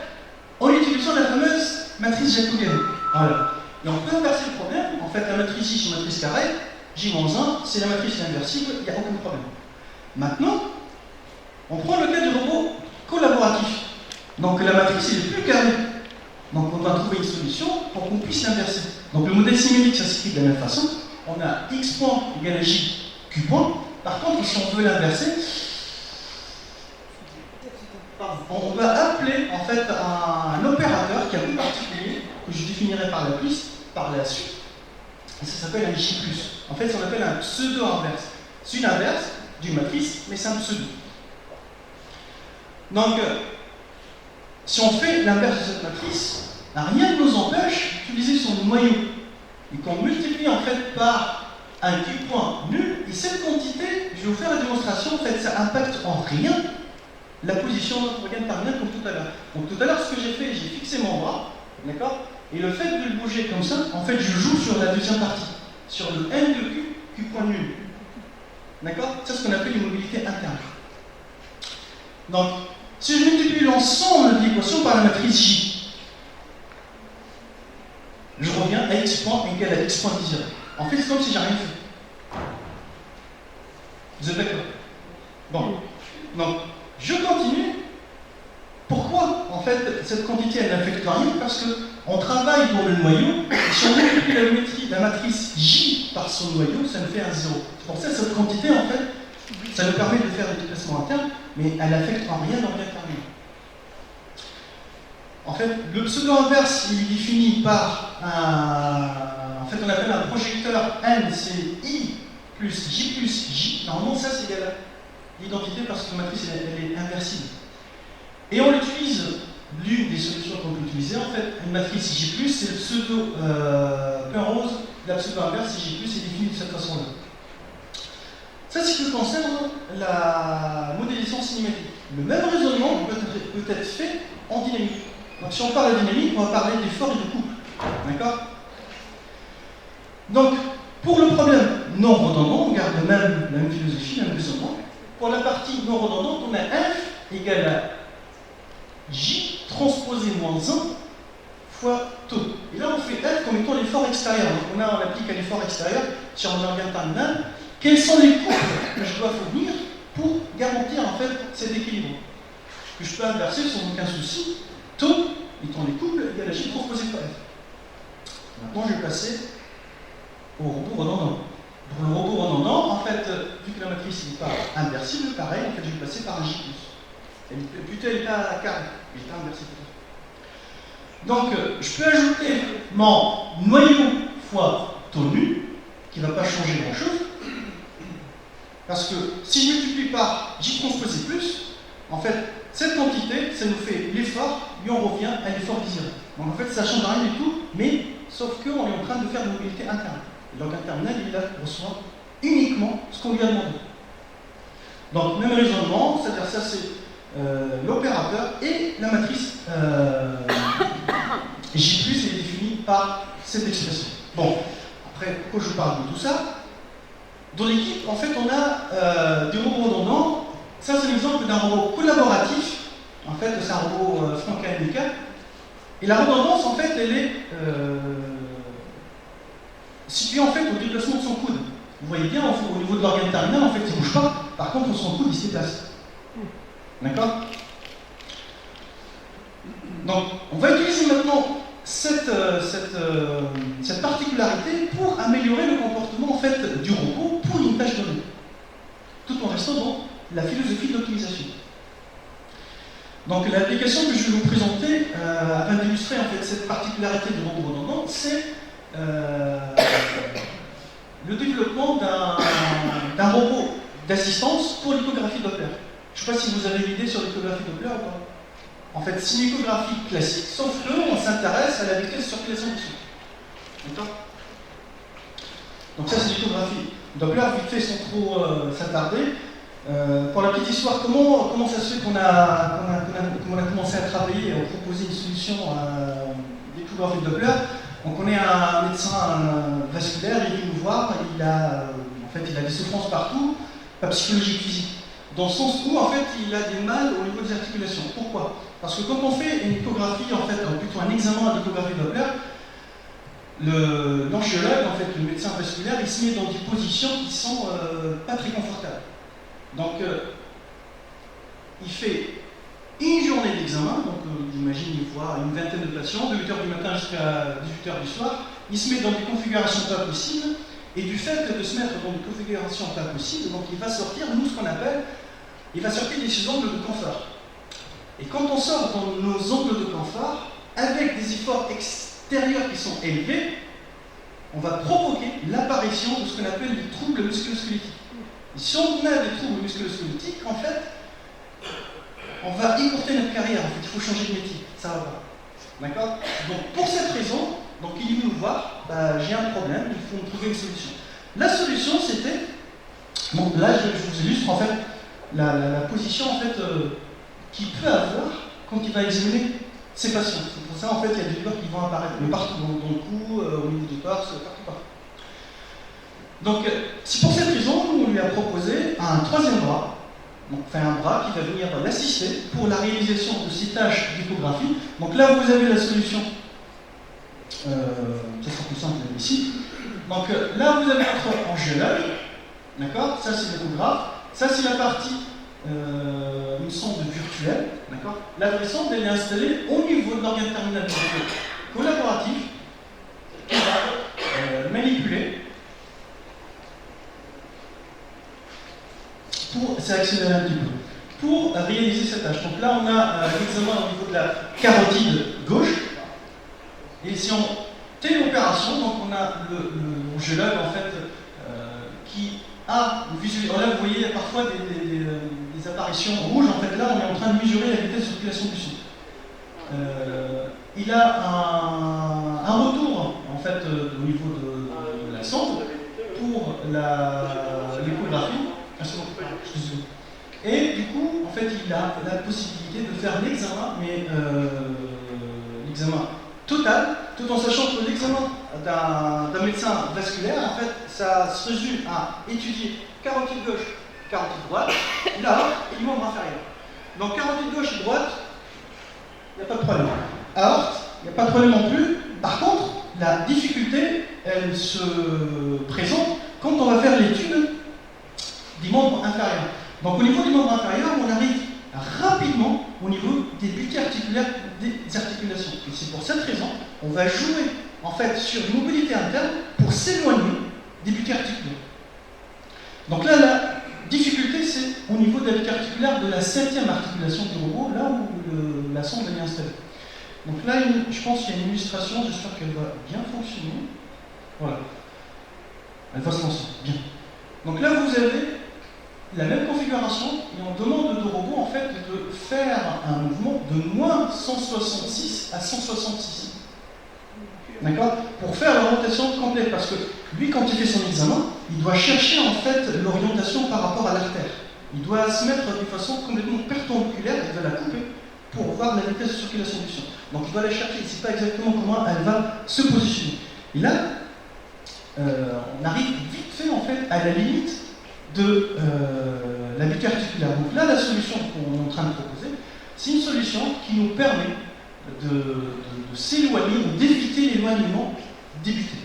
en utilisant la fameuse matrice jacobienne. Voilà. Et on peut inverser le problème. En fait, la matrice ici, c'est une matrice carrée, J-1, c'est la matrice inversible, il n'y a aucun problème. Maintenant, on prend le cas du robot collaboratif. Donc la matrice est plus carrée. Donc on va trouver une solution pour qu'on puisse l'inverser. Donc le modèle cinématique, ça s'écrit de la même façon. On a x point égale à j q point. Par contre, si on veut l'inverser, on va appeler en fait un opérateur qui est un peu particulier, que je définirai par la suite. Et ça s'appelle un j+. En fait, on appelle un pseudo-inverse. C'est une inverse d'une matrice, mais c'est un pseudo. Donc, si on fait l'inverse de cette matrice, rien ne nous empêche d'utiliser son noyau. Et qu'on multiplie en fait par un q point nul, et cette quantité, je vais vous faire la démonstration, en fait, ça impacte en rien la position de notre organe terminal comme tout à l'heure. Donc tout à l'heure, ce que j'ai fait, j'ai fixé mon bras, d'accord? Et le fait de le bouger comme ça, en fait, je joue sur la deuxième partie, sur le n de q point nul. D'accord? C'est ce qu'on appelle une mobilité interne. Donc, si je multiplie l'ensemble de l'équation par la matrice J, je reviens à x point égale à x point 10. En fait, c'est comme si j'ai rien fait. Vous êtes d'accord? Bon. Donc, je continue. Pourquoi, en fait, cette quantité, elle n'affecte rien? Parce qu'on travaille pour le noyau, et si on multiplie la matrice J par son noyau, ça nous fait un 0. C'est pour ça que cette quantité, en fait, ça nous permet de faire des déplacements internes, mais elle n'affecte en rien l'organe terminal. En fait, le pseudo-inverse, il est défini par en fait, on appelle un projecteur N, c'est I plus J. Normalement, ça, c'est égal à l'identité parce que la matrice, elle est inversible. Et on l'utilise, l'une des solutions qu'on peut utiliser, en fait, une matrice J+, c'est le pseudo point rose, la pseudo-inverse, J+, est définie de cette façon-là. Ça, c'est ce qui concerne la modélisation cinématique. Le même raisonnement peut être fait en dynamique. Donc, si on parle de dynamique, on va parler d'effort et de couple. D'accord? Donc, pour le problème non redondant, on garde la même philosophie, le même raisonnement. Pour la partie non redondante, on a F égale à J transposé moins 1 fois taux. Et là, on fait F comme étant l'effort extérieur. Donc, on applique à l'effort extérieur sur un organe terminal. Quels sont les couples que je dois fournir pour garantir en fait cet équilibre? Que je peux inverser sans aucun souci. Taux étant les couples égale à J transposé fois F. Maintenant, je vais passer au robot redondant. Pour le robot redondant, en fait, vu que la matrice n'est pas inversible, pareil, en fait, je vais passer par un J+. Plutôt, elle n'est pas carrée, elle n'est pas inversible. Donc, je peux ajouter mon noyau fois taux nu, qui ne va pas changer grand-chose, parce que si je multiplie par J transposé plus, en fait, cette quantité, ça nous fait l'effort, et on revient à l'effort désiré. Donc en fait, ça ne change rien du tout, mais sauf qu'on est en train de faire une mobilité interne. Et donc terminal, il reçoit uniquement ce qu'on lui a demandé. Donc même raisonnement, c'est-à-dire ça c'est l'opérateur et la matrice J+, est définie par cette expression. Bon, après, pourquoi je vous parle de tout ça? Dans l'équipe, en fait, on a des robots redondants. Ça, c'est l'exemple d'un robot collaboratif. En fait, c'est un robot franco-américain. Et la redondance, en fait, elle est située en fait, au déplacement de son coude. Vous voyez bien, au niveau de l'organe terminal, en fait, il ne bouge pas. Par contre, son coude, il se déplace. D'accord? Donc, on va utiliser maintenant cette particularité pour améliorer le comportement en fait, du robot pour une tâche donnée, tout en restant dans la philosophie de l'optimisation. Donc l'application que je vais vous présenter afin d'illustrer en fait, cette particularité du robot redondant, c'est le développement d'un robot d'assistance pour l'échographie Doppler. Je ne sais pas si vous avez une idée sur l'échographie Doppler ou pas. En fait, c'est une échographie classique, sauf qu'on s'intéresse à la vitesse de circulation du son. D'accord? Donc ça, c'est l'échographie Doppler, vite fait, sans trop s'attarder. Pour la petite histoire, comment ça se fait qu'on a commencé à travailler, à proposer une solution d'échographie Doppler? Donc on est un médecin vasculaire, il vient nous voir, il a des souffrances partout, pas psychologique, physique. Dans le sens où, en fait, il a des mal au niveau des articulations. Pourquoi? Parce que quand on fait une échographie, en fait, plutôt un examen d'échographie Doppler, l'angiologue, en fait, le médecin vasculaire, il se met dans des positions qui sont pas très confortables. Donc, il fait une journée d'examen, donc j'imagine il voit une vingtaine de patients, de 8h du matin jusqu'à 18h du soir, il se met dans des configurations pas possibles, et du fait de se mettre dans des configurations pas possibles, donc il va sortir, nous, ce qu'on appelle, il va sortir de ses angles de confort. Et quand on sort dans nos angles de confort, avec des efforts extérieurs qui sont élevés, on va provoquer l'apparition de ce qu'on appelle des troubles musculo-squelettiques. Et si on a des troubles musculo-squelettiques, en fait, on va écourter notre carrière. En fait, il faut changer de métier. Ça va pas. D'accord? Donc, pour cette raison, donc il est venu nous voir, j'ai un problème, il faut me trouver une solution. La solution, c'était, donc là, je vous illustre en fait la position en fait qu'il peut avoir quand il va examiner ses patients. C'est pour ça en fait il y a des douleurs qui vont apparaître, mais partout, dans le cou, au niveau du torse, partout. Donc c'est pour cette raison qu'on lui a proposé un troisième bras, donc un bras qui va venir l'assister pour la réalisation de ces tâches d'échographie. Donc là vous avez la solution, ça sera plus simple ici. Donc là vous avez votre angiologue, d'accord? Ça c'est l'échographe, ça c'est la partie une sonde virtuelle, d'accord? La vraie sonde elle est installée au niveau de l'organe terminal collaboratif qui va manipuler pour accélérer un petit peu pour réaliser cette tâche. Donc là on a l'examen au niveau de la carotide gauche et si on telle opération, donc on a l'angiologue en fait qui a une visualisation. Là vous voyez parfois des apparitions rouges, en fait là on est en train de mesurer la vitesse de circulation du son. Il a un retour en fait au niveau de la sonde pour l'échographie. Et du coup, en fait, il a la possibilité de faire l'examen, mais l'examen total, tout en sachant que l'examen d'un médecin vasculaire, en fait, ça se résume à étudier carotide gauche, carotide droite, là, et membre inférieur. Donc carotide gauche et droite, il n'y a pas de problème. Aorte, il n'y a pas de problème non plus. Par contre, la difficulté, elle se présente quand on va faire l'étude des membres inférieurs. Donc au niveau des membres inférieurs, on arrive rapidement au niveau des buts articulaires des articulations. Et c'est pour cette raison, on va jouer en fait sur une mobilité interne pour s'éloigner des buts articulaires. Donc là, la difficulté, c'est au niveau de la vique articulaire de la 7e articulation du robot, là où la sonde est installée. Donc là, je pense qu'il y a une illustration, j'espère qu'elle va bien fonctionner. Voilà. Elle va se lancer, bien. Donc là, vous avez la même configuration, et on demande au robot en fait de faire un mouvement de moins 166 à 166. D'accord? Pour faire la rotation complète, parce que lui, quand il fait son examen, il doit chercher en fait l'orientation par rapport à l'artère. Il doit se mettre de façon complètement perpendiculaire, il va la couper pour voir la vitesse de circulation du sang. Donc il doit la chercher, il ne sait pas exactement comment elle va se positionner. Et là, on arrive vite fait en fait à la limite de la vique articulaire. Donc là, la solution qu'on est en train de proposer, c'est une solution qui nous permet de s'éloigner ou d'éviter l'éloignement débuté.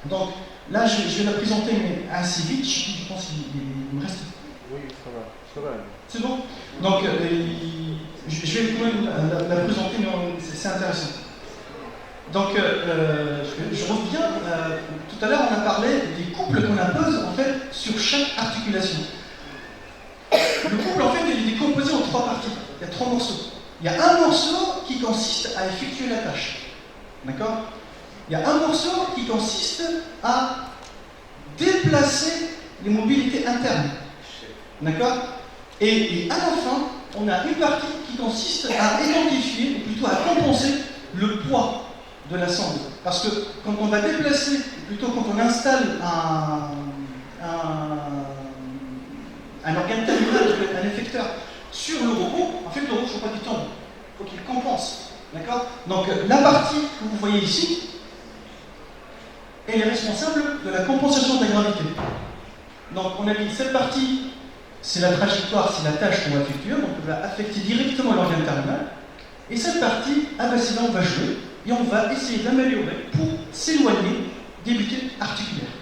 Donc là, je vais la présenter mais assez vite, je pense qu'il me reste... Oui, ça va. C'est bon? Donc je vais quand même la présenter, mais c'est intéressant. Donc je reviens, tout à l'heure on a parlé des couples qu'on impose en fait sur chaque articulation. Le couple en fait il est décomposé en 3 parties, il y a 3 morceaux. Il y a un morceau qui consiste à effectuer la tâche. D'accord? Il y a un morceau qui consiste à déplacer les mobilités internes. D'accord? Et à la fin, on a une partie qui consiste à identifier, ou plutôt à compenser, le poids de la sonde. Parce que quand on va déplacer, plutôt quand on installe un organe terminal, un effecteur, sur le robot, en fait le robot ne faut pas qu'il tombe, il faut qu'il compense. D'accord? Donc la partie que vous voyez ici, elle est responsable de la compensation de la gravité. Donc on a dit cette partie, c'est la trajectoire, c'est la tâche qu'on va effectuer, donc on va affecter directement l'organe terminal. Et cette partie, c'est là on va jouer, et on va essayer d'améliorer pour s'éloigner des viques articulaires.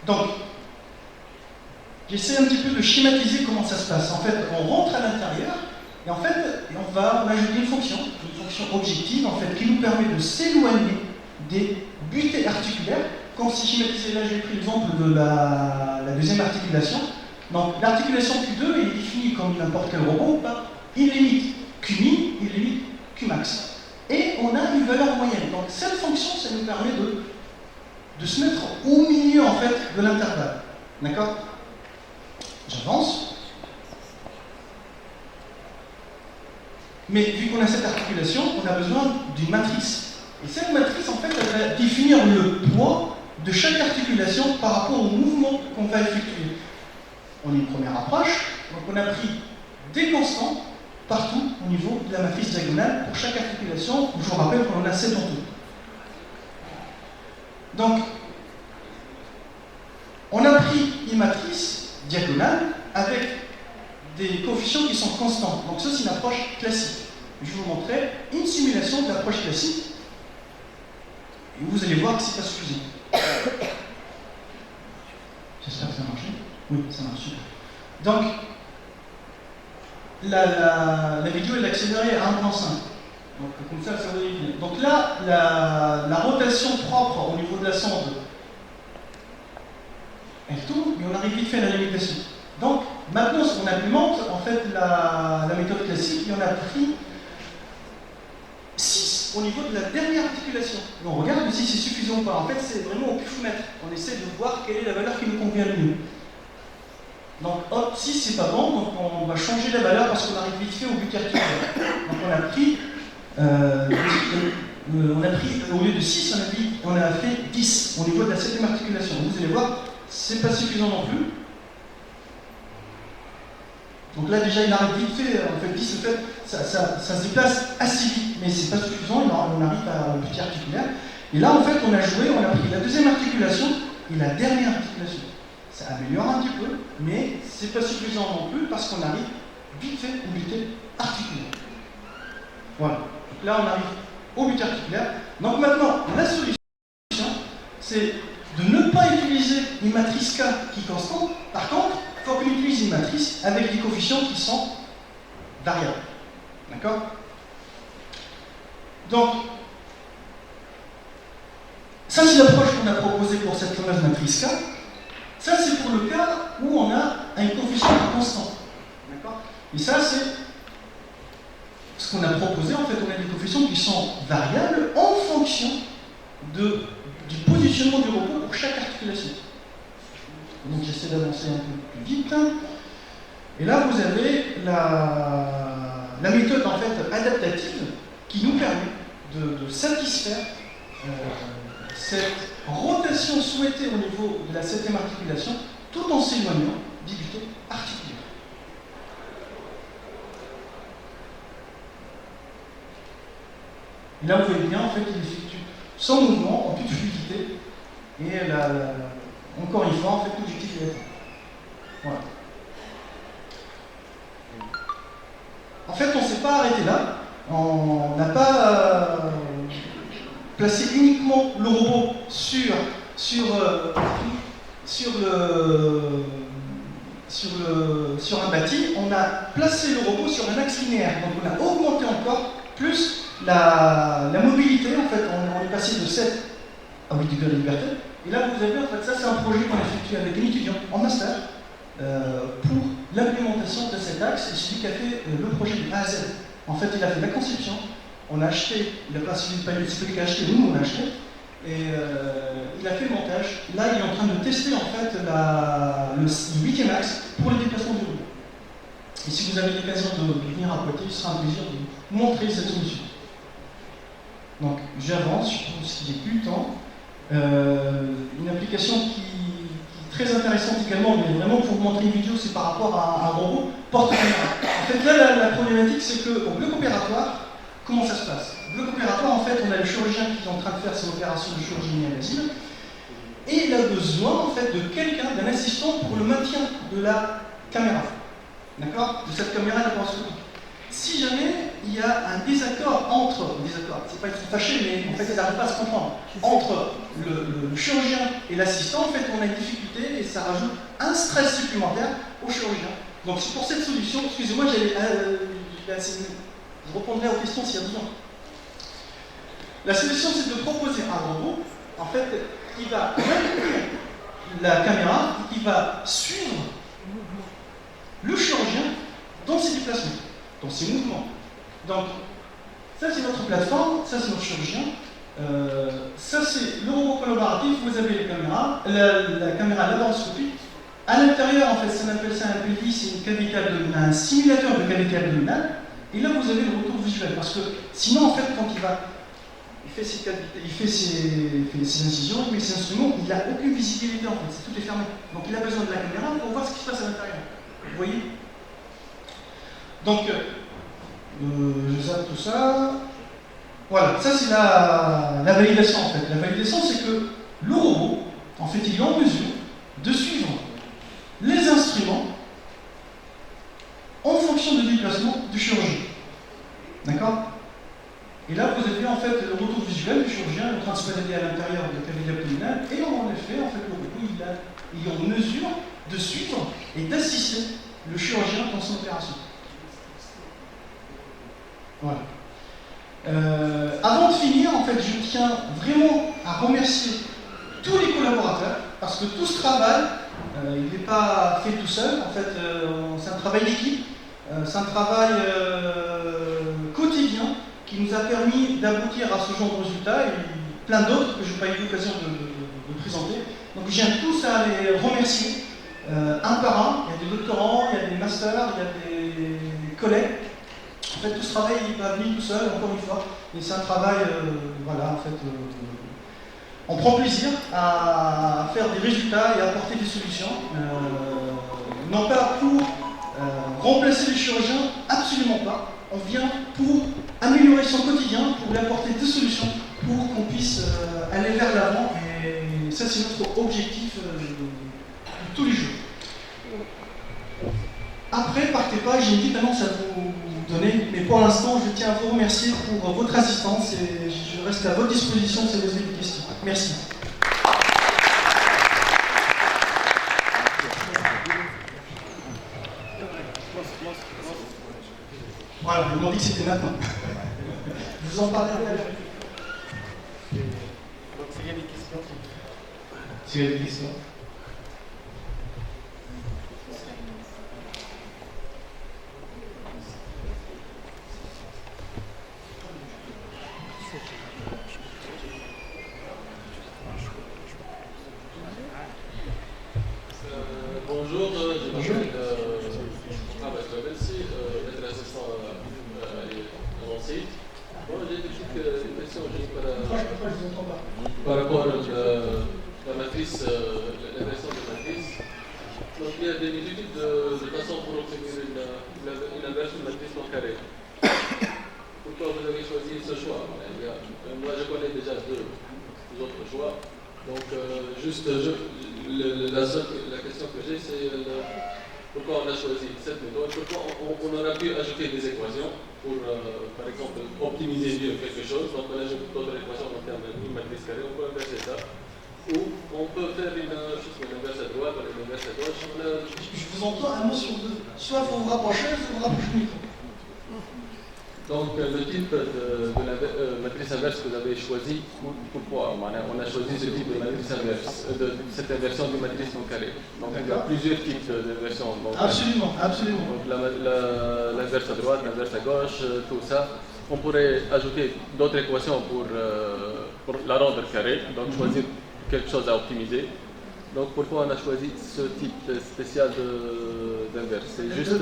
Donc, j'essaie un petit peu de schématiser comment ça se passe. En fait, on rentre à l'intérieur, et en fait, on va ajouter une fonction objective, en fait, qui nous permet de s'éloigner des butées articulaires. Quand c'est schématisé, là j'ai pris l'exemple de la 2e articulation. Donc l'articulation Q2 est définie comme n'importe quel robot par une limite Qmin, une limite Qmax. Et on a une valeur moyenne. Donc cette fonction, ça nous permet de se mettre au milieu en fait de l'intervalle. D'accord? J'avance. Mais vu qu'on a cette articulation, on a besoin d'une matrice. Et cette matrice, en fait, elle va définir le poids de chaque articulation par rapport au mouvement qu'on va effectuer. On a une première approche, donc on a pris des constants partout au niveau de la matrice diagonale pour chaque articulation. Je vous rappelle qu'on en a 7 en tout. Donc, on a pris une matrice diagonale avec des coefficients qui sont constants. Donc ça, c'est une approche classique. Je vais vous montrer une simulation de l'approche classique. Et vous allez voir que ce n'est pas suffisant. J'espère que ça marche. Oui, ça marche super. Donc, la vidéo elle est accélérée à 1.5. Donc, comme ça va aller bien. Donc là, la rotation propre au niveau de la sonde, elle tourne, mais on arrive vite fait à la limitation. Donc, maintenant, on implémente en fait la méthode classique et on a pris 6 au niveau de la dernière articulation. Et on regarde si c'est suffisant ou pas. En fait, c'est vraiment au pifomètre. On essaie de voir quelle est la valeur qui nous convient le mieux. Donc, hop, 6 c'est pas bon, donc on va changer la valeur parce qu'on arrive vite fait au but articulaire. Donc, on a pris, au lieu de 6, on a fait 10 au niveau de la 7e articulation. Vous allez voir, c'est pas suffisant non plus. Donc là déjà il arrive vite fait, en fait 10 en fait, ça se déplace assez vite, mais c'est pas suffisant, on arrive à un petit articulaire. Et là en fait on a joué, on a pris la 2e articulation et la dernière articulation. Ça améliore un petit peu, mais c'est pas suffisant non plus parce qu'on arrive vite fait au but articulaire. Voilà, donc là on arrive au but articulaire. Donc maintenant la solution c'est de ne pas utiliser une matrice K qui est constante, par contre il faut qu'on utilise une matrice avec des coefficients qui sont variables. D'accord? Donc, ça c'est l'approche qu'on a proposée pour cette fameuse matrice K. Ça, c'est pour le cas où on a un coefficient constant. D'accord? Et ça, c'est ce qu'on a proposé. En fait, on a des coefficients qui sont variables en fonction du positionnement du robot pour chaque articulation. Donc, j'essaie d'avancer un peu plus vite. Et là, vous avez la méthode en fait adaptative qui nous permet de satisfaire cette rotation souhaitée au niveau de la 7e articulation, tout en s'éloignant du buto articulaire. Et là, vous voyez bien, en fait, il effectue son mouvement en toute fluidité. Et encore une fois, en fait, l'objectif est atteint. Voilà. En fait, on ne s'est pas arrêté là. On n'a pas placé uniquement le robot sur un bâti. On a placé le robot sur un axe linéaire. Donc, on a augmenté encore plus la mobilité. En fait, on est passé de 7 à 8 degrés de liberté. Et là, vous avez, en fait, ça, c'est un projet qu'on a effectué avec un étudiant en master pour l'implémentation de cet axe. Et c'est lui qui a fait le projet de A à Z. En fait, il a fait la conception. On a acheté, il n'a pas suivi le panier, c'est lui qui a acheté, nous, on a acheté. Et il a fait le montage. Là, il est en train de tester, en fait, le 8e axe pour le déplacement du robot. Et si vous avez l'occasion de venir à côté, ce sera un plaisir de vous montrer cette solution. Donc, j'avance, je pense qu'il n'est plus le temps. Une application qui est très intéressante également, mais vraiment pour vous montrer une vidéo, c'est par rapport à un robot porte-caméra. En fait, là, la problématique, c'est qu'au bloc opératoire, comment ça se passe? Au bloc opératoire, en fait, on a le chirurgien qui est en train de faire son opération de chirurgie invasive, et il a besoin, en fait, de quelqu'un, d'un assistant pour le maintien de la caméra. D'accord? De cette caméra laparoscopique. Si jamais il y a un désaccord c'est pas être fâché, mais en fait ils n'arrivent pas à se comprendre, entre le chirurgien et l'assistant, en fait on a une difficulté et ça rajoute un stress supplémentaire au chirurgien. Donc c'est pour cette solution, excusez-moi, je répondrai aux questions s'il y a besoin. La solution c'est de proposer un robot, en fait, qui va maintenir la caméra et qui va suivre le chirurgien dans ses déplacements, dans ses mouvements. Donc, ça c'est notre plateforme, ça c'est notre chirurgien, ça c'est le robot collaboratif, vous avez les caméras, la caméra laparoscopique. À l'intérieur, en fait, ça appelle ça un PLI, c'est une cavité abdominale, un simulateur de cavité abdominale, et là vous avez le retour visuel, parce que sinon, en fait, quand il fait ses cavités, il fait ses incisions, il met ses instruments, il n'a aucune visibilité en fait, tout est fermé. Donc il a besoin de la caméra pour voir ce qui se passe à l'intérieur. Vous voyez? Donc, je zappe tout ça. Voilà, ça c'est la validation en fait. La validation, c'est que le robot, en fait, il est en mesure de suivre les instruments en fonction du déplacement du chirurgien. D'accord? Et là, vous avez en fait le retour visuel du chirurgien en train de se balader à l'intérieur de la cavité abdominale, et en effet, en fait, le robot, il est en mesure de suivre et d'assister le chirurgien dans son opération. Voilà. Avant de finir, en fait, je tiens vraiment à remercier tous les collaborateurs, parce que tout ce travail, il n'est pas fait tout seul. En fait, c'est un travail d'équipe, c'est un travail quotidien qui nous a permis d'aboutir à ce genre de résultats et plein d'autres que je n'ai pas eu l'occasion de présenter. Donc, je tiens tous à les remercier, un par un. Il y a des doctorants, il y a des masters, il y a des collègues. En fait, tout ce travail n'est pas venu tout seul, encore une fois, et c'est un travail, voilà, en fait, on prend plaisir à faire des résultats et à apporter des solutions, non pas pour remplacer les chirurgiens, absolument pas. On vient pour améliorer son quotidien, pour lui apporter des solutions, pour qu'on puisse aller vers l'avant, et ça c'est notre objectif de tous les jours. Après, partez pas, j'ai une petite annonce à vous donner, mais pour l'instant, je tiens à vous remercier pour votre assistance et je reste à votre disposition si vous avez des questions. Merci. Voilà, ils m'ont dit que c'était maintenant. Je vous en parle après. Donc, s'il y a des questions. S'il y a des questions. vous entends pas. Par rapport à la matrice, l'inversion de matrice, donc il y a des multitudes de façons pour obtenir une inverse de matrice non carrée. Pourquoi vous avez choisi ce choix? Moi, je connais déjà deux autres choix. Donc, juste, la question que j'ai, c'est pourquoi on a choisi cette méthode, pourquoi on aurait pu ajouter des équations pour, par exemple, optimiser mieux quelque chose. Donc, on ajoute d'autres équations en termes d'une matrice carrée, on peut inverser ça. Ou on peut faire une inverse à droite, une inverse à gauche. Je vous entends un mot sur deux. Soit vous vous rapprochez, soit vous rapprochez du micro. Donc, le type de la matrice inverse que vous avez choisi, pourquoi on a choisi ce type de matrice inverse, de cette inversion de matrice non carrée. Donc, il y a plusieurs types d'inversions. Absolument, absolument. Donc, l'inverse à droite, l'inverse à gauche, tout ça. On pourrait ajouter d'autres équations pour la rendre carrée, donc choisir quelque chose à optimiser. Donc, pourquoi on a choisi ce type spécial d'inverse? C'est juste...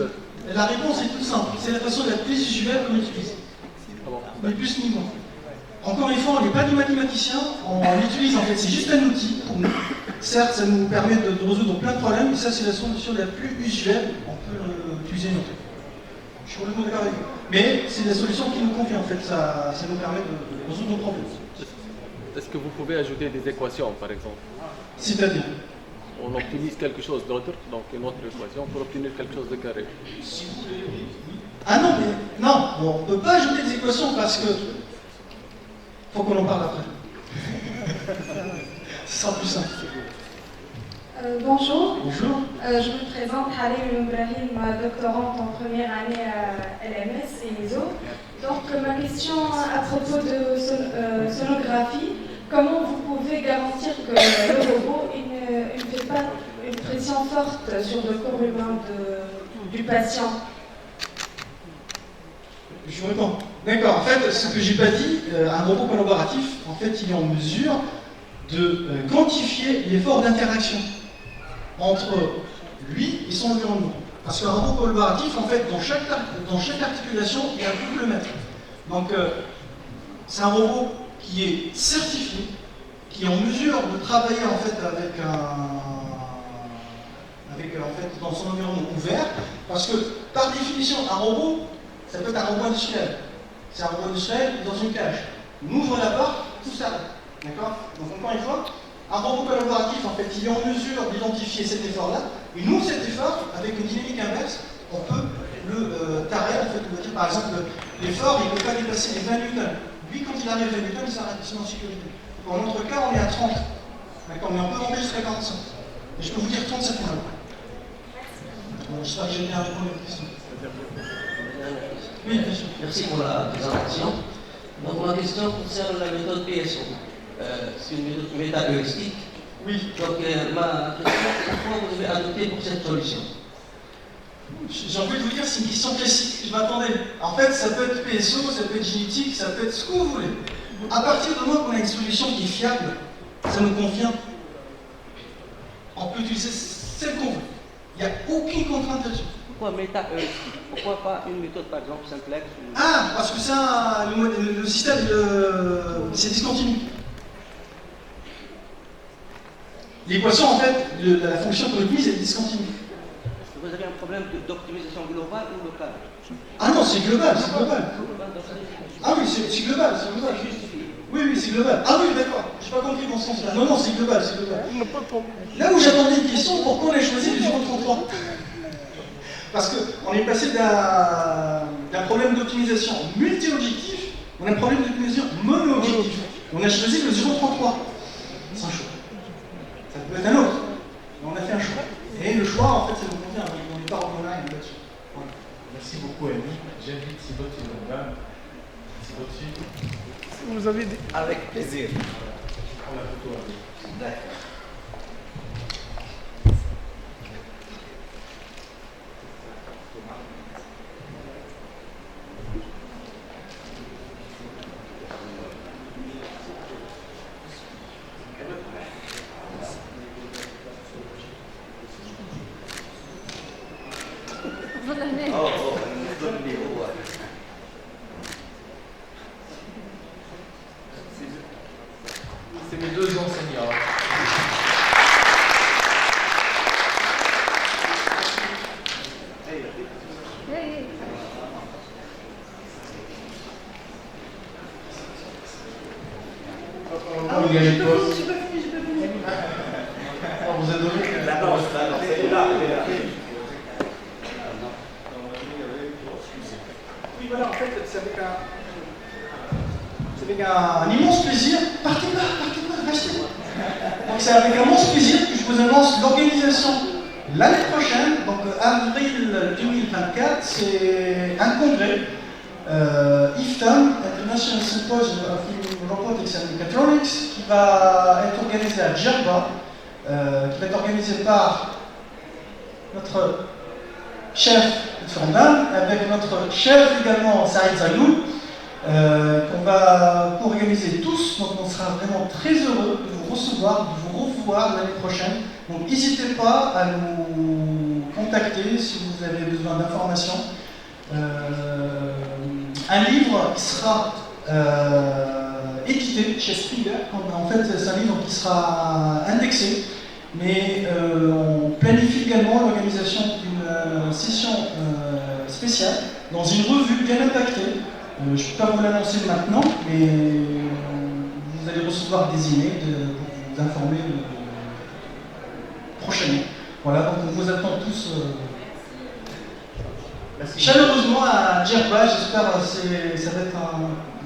La réponse est toute simple. C'est la façon la plus usuelle qu'on utilise. Ah bon? Mais plus niveau. Encore une fois, on n'est pas des mathématiciens, on l'utilise en fait, c'est juste un outil pour nous. Certes, ça nous permet de résoudre plein de problèmes, mais ça c'est la solution la plus usuelle, on peut l'utiliser nous. Je suis complètement d'accord avec vous. Mais c'est la solution qui nous convient en fait, ça nous permet de résoudre nos problèmes. Est-ce que vous pouvez ajouter des équations par exemple? C'est-à-dire? On optimise quelque chose d'autre, donc une autre équation, pour obtenir quelque chose de carré. Si vous voulez, oui. Ah non, mais non, on ne peut pas ajouter des équations parce que... faut qu'on en parle après. Ce sera plus simple. Bonjour. Bonjour. Je me présente Halim Ibrahim, doctorante en première année à LMS et ISO. Donc ma question à propos de sonographie, comment vous pouvez garantir que le robot ne fait pas une pression forte sur le corps humain du patient? Je vous réponds. D'accord, en fait, ce que j'ai pas dit, un robot collaboratif, en fait, il est en mesure de quantifier l'effort d'interaction entre lui et son environnement. Parce qu'un robot collaboratif, en fait, dans chaque articulation, il y a un double mètre. Donc, c'est un robot qui est certifié, qui est en mesure de travailler en fait dans son environnement ouvert, parce que par définition, un robot, ça peut être un robot industriel. C'est un robot industriel dans une cage. On ouvre la porte, tout s'arrête. D'accord? Donc encore une fois, un robot collaboratif, en fait, il est en mesure d'identifier cet effort-là, et nous, cet effort, avec une dynamique inverse, on peut le tarer, en fait, on va dire, par exemple, l'effort, il ne peut pas dépasser les 20 newtons. Lui, quand il arrive à 20 newtons, il s'arrête, c'est en sécurité. Pour notre cas, on est à 30. D'accord? Mais on peut monter jusqu'à 45. Et je peux vous dire 30, ça fait mal. Bon, j'espère que j'ai bien répondu à votre question. Oui, bien sûr. Merci pour la présentation. Donc ma question concerne la méthode PSO. C'est une méthode méta-heuristique. Oui. Donc ma question, pourquoi vous avez adopté pour cette solution? J'ai envie de vous dire, c'est une question classique. Je m'attendais. En fait, ça peut être PSO, ça peut être génétique, ça peut être ce que vous voulez. À partir du moment qu'on a une solution qui est fiable, ça nous convient. On peut utiliser celle qu'on veut. Il n'y a aucune contrainte là-dessus. Pourquoi méta-heuristique? Pourquoi pas une méthode, par exemple, simplex ou... Ah, parce que ça, le système, c'est discontinu. L'équation, en fait, la fonction qu'on utilise, est discontinue. Est-ce que vous avez un problème d'optimisation globale ou locale? Ah non, c'est global, c'est global. Ah oui, c'est global, c'est global. Oui, oui, c'est global. Ah oui, d'accord. Je n'ai pas compris dans ce sens-là. Non, non, c'est global, c'est global. Là où j'attendais une question, pourquoi on a choisi le 033? Parce qu'on est passé d'un problème d'optimisation multi-objectif, on a un problème d'optimisation mono-objectif. On a choisi le 033. C'est un choix. Ça peut être un autre. Mais on a fait un choix. Et le choix, en fait, ça nous convient. On n'est pas revenant là-dessus. Voilà. Merci beaucoup, Annie. J'invite Siboti Longan. Siboti. Vous avez dit... Avec plaisir. Prends la photo avec. D'accord. c'est mes deux enseignants. Il y a les postes. Vous êtes donné. C'est là. Oui, voilà, en fait, c'est avec un immense plaisir. Partez là, restez. Donc, c'est avec un immense plaisir que je vous annonce l'organisation l'année prochaine, donc avril 2024, c'est un congrès, IFTAM, International Symposium of Robotics and Mechatronics, qui va être organisé à Djerba, qui va être organisé par notre chef Fernand, avec notre chef également Saïd Zayou, qu'on va organiser tous. Donc on sera vraiment très heureux de vous recevoir, de vous revoir l'année prochaine. Donc n'hésitez pas à nous contacter si vous avez besoin d'informations. Un livre qui sera édité chez Springer. En fait, c'est un livre qui sera indexé, mais on planifie également l'organisation d'une session spéciale dans une revue bien impactée. Je ne peux pas vous l'annoncer maintenant, mais vous allez recevoir des emails pour vous informer prochainement. Voilà, donc on vous attend tous chaleureusement à Djerba. J'espère que ça va être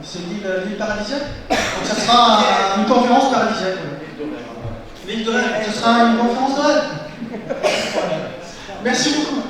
c'est l'île paradisiaque. Donc ça sera une conférence paradisiaque. L'île de rêve, ce sera une conférence de rêve. Merci beaucoup.